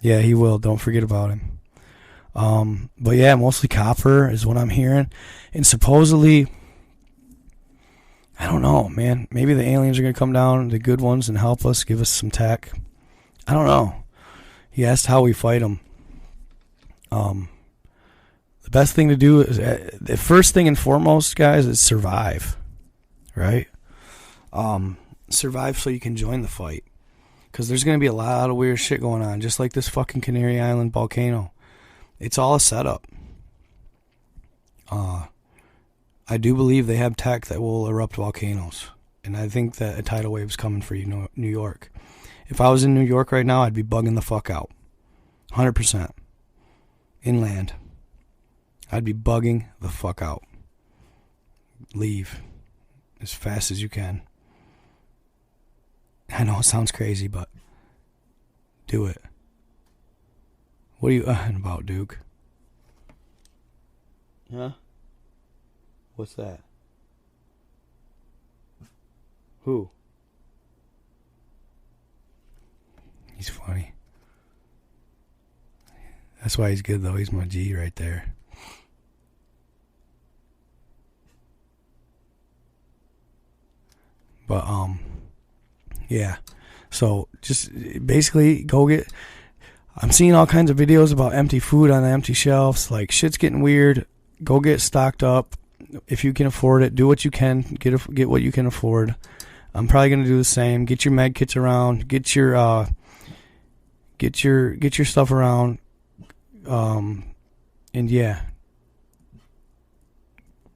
Yeah, he will. Don't forget about him. But yeah, mostly copper is what I'm hearing. And supposedly, I don't know, man. Maybe the aliens are going to come down, the good ones, and help us, give us some tech. I don't know. He asked how we fight them. The best thing to do is, the first thing and foremost, guys, is survive. Right? Survive so you can join the fight. Because there's going to be a lot of weird shit going on, just like this fucking Canary Island volcano. It's all a setup. I do believe they have tech that will erupt volcanoes. And I think that a tidal wave's coming for you, New York. If I was in New York right now, I'd be bugging the fuck out. 100%. Inland. I'd be bugging the fuck out. Leave. As fast as you can. I know it sounds crazy, but do it. What are you about, Duke? Huh? What's that? Who? He's funny. That's why he's good, though. He's my G right there. But, yeah. So, just basically go get... I'm seeing all kinds of videos about empty food on the empty shelves. Like, shit's getting weird. Go get stocked up. If you can afford it, do what you can. Get what you can afford. I'm probably going to do the same. Get your med kits around. Get your stuff around. And yeah.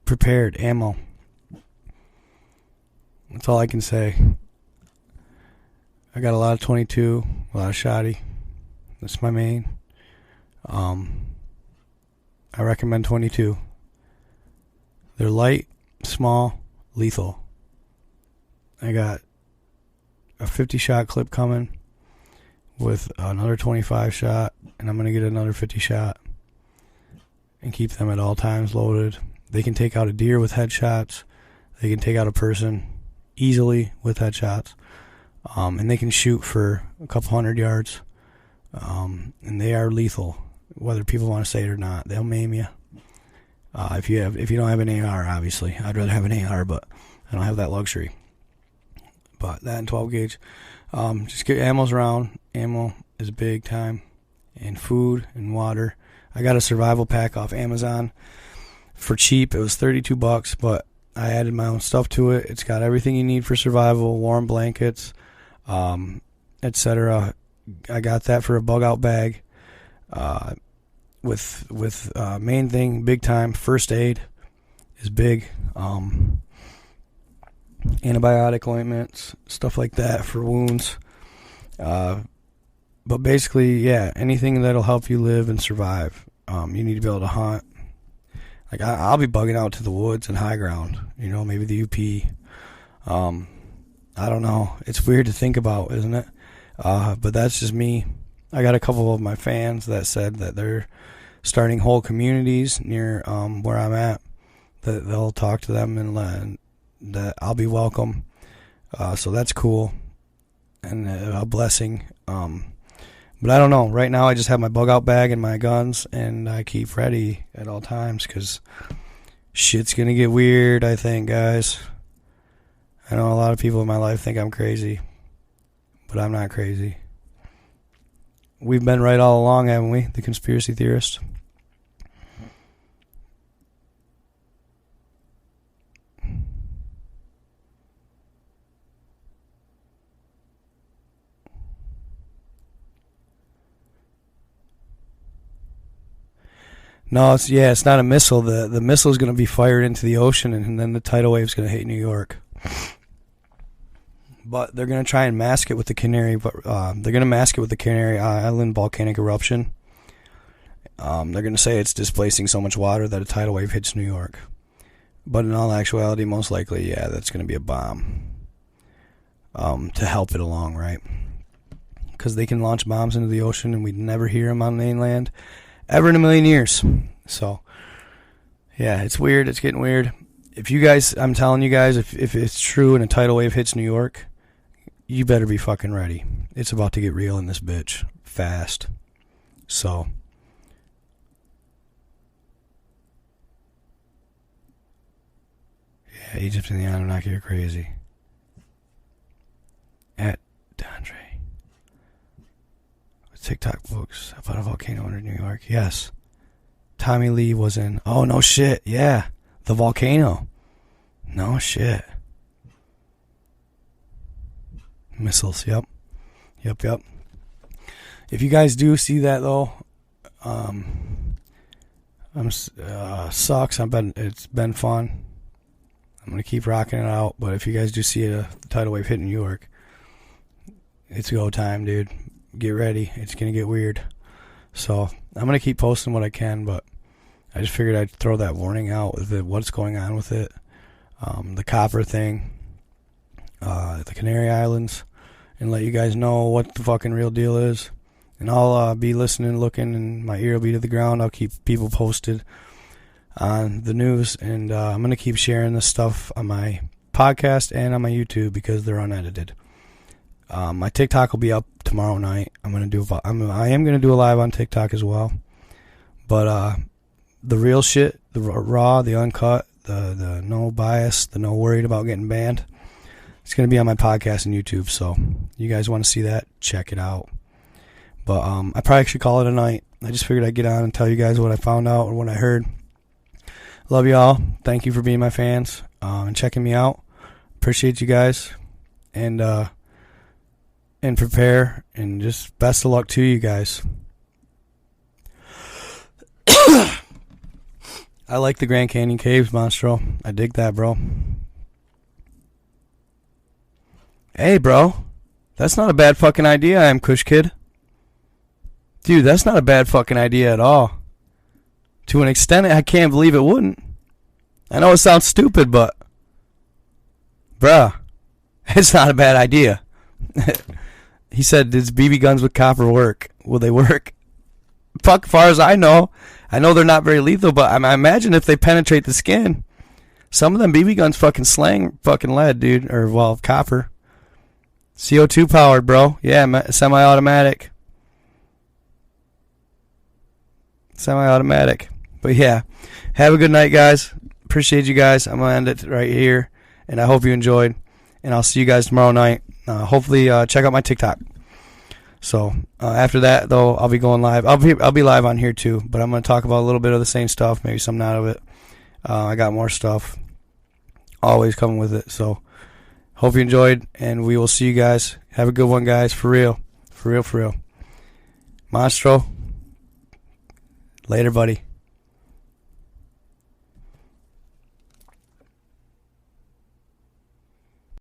Prepared. Ammo. That's all I can say. I got a lot of 22, a lot of shotty. That's my main. I recommend 22. They're light, small, lethal. I got a 50 shot clip coming with another 25 shot, and I'm going to get another 50 shot and keep them at all times loaded. They can take out a deer with headshots. They can take out a person easily with headshots. And they can shoot for a couple 100 yards. And they are lethal, whether people want to say it or not. They'll maim you. If you don't have an AR, obviously. I'd rather have an AR, but I don't have that luxury. But that and 12 gauge. Just get ammos around. Ammo is big time. And food and water. I got a survival pack off Amazon for cheap. It was $32, but I added my own stuff to it. It's got everything you need for survival, warm blankets, etc. I got that for a bug out bag. With main thing, big time, first aid is big. Antibiotic ointments, stuff like that for wounds. But basically, yeah, anything that'll help you live and survive. You need to be able to hunt. Like I'll be bugging out to the woods and high ground. Maybe the UP. I don't know. It's weird to think about, isn't it? But that's just me. I got a couple of my fans that said that they're starting whole communities near where I'm at. That they'll talk to them and that I'll be welcome. So that's cool and a blessing. But I don't know. Right now I just have my bug out bag and my guns, and I keep ready at all times because shit's going to get weird, I think, guys. I know a lot of people in my life think I'm crazy, but I'm not crazy. We've been right all along, haven't we? The conspiracy theorists. No, it's not a missile. The missile is going to be fired into the ocean, and then the tidal wave is going to hit New York. But they're going to try and mask it with the Canary Island volcanic eruption. They're going to say it's displacing so much water that a tidal wave hits New York. But in all actuality, most likely, yeah, that's going to be a bomb. To help it along, right? Because they can launch bombs into the ocean and we'd never hear them on mainland ever in a million years. So, yeah, it's weird. It's getting weird. If you guys, I'm telling you guys, if it's true and a tidal wave hits New York, you better be fucking ready. It's about to get real in this bitch. Fast. So. Yeah, Egypt and the Anunnaki are crazy. At Dondre. TikTok books about a volcano under New York. Yes. Tommy Lee was in. Oh, no shit. Yeah. The volcano. No shit. Missiles. Yep. If you guys do see that though, sucks. It's been fun. I'm gonna keep rocking it out. But if you guys do see a tidal wave hitting New York, it's go time, dude. Get ready. It's going to get weird. So I'm going to keep posting what I can, but I just figured I'd throw that warning out with it, what's going on with it. The copper thing, the Canary Islands, and let you guys know what the fucking real deal is. And I'll be listening, looking, and my ear will be to the ground. I'll keep people posted on the news, and I'm going to keep sharing this stuff on my podcast and on my YouTube because they're unedited. My TikTok will be up tomorrow night. I am gonna do a live on TikTok as well. But the real shit, the raw, the uncut, the no bias, the no worried about getting banned, it's gonna be on my podcast and YouTube. So you guys want to see that? Check it out. But I probably should call it a night. I just figured I'd get on and tell you guys what I found out or what I heard. Love y'all. Thank you for being my fans and checking me out. Appreciate you guys. And prepare, and just best of luck to you guys. I like the Grand Canyon Caves, Monstro. I dig that, bro. Hey, bro. That's not a bad fucking idea, I am Kush Kid. Dude, that's not a bad fucking idea at all. To an extent, I can't believe it wouldn't. I know it sounds stupid, but... bruh, it's not a bad idea. He said, does BB guns with copper work? Will they work? Fuck, far as I know they're not very lethal, but I imagine if they penetrate the skin, some of them BB guns fucking slang fucking lead, dude. Or, well, copper. CO2 powered, bro. Yeah, semi-automatic. But yeah, have a good night, guys. Appreciate you guys. I'm going to end it right here, and I hope you enjoyed, and I'll see you guys tomorrow night. Hopefully, check out my TikTok. So after that, though, I'll be going live. I'll be live on here too, but I'm going to talk about a little bit of the same stuff, maybe something out of it. I got more stuff always coming with it. So hope you enjoyed, and we will see you guys. Have a good one, guys. For real. Monstro. Later, buddy.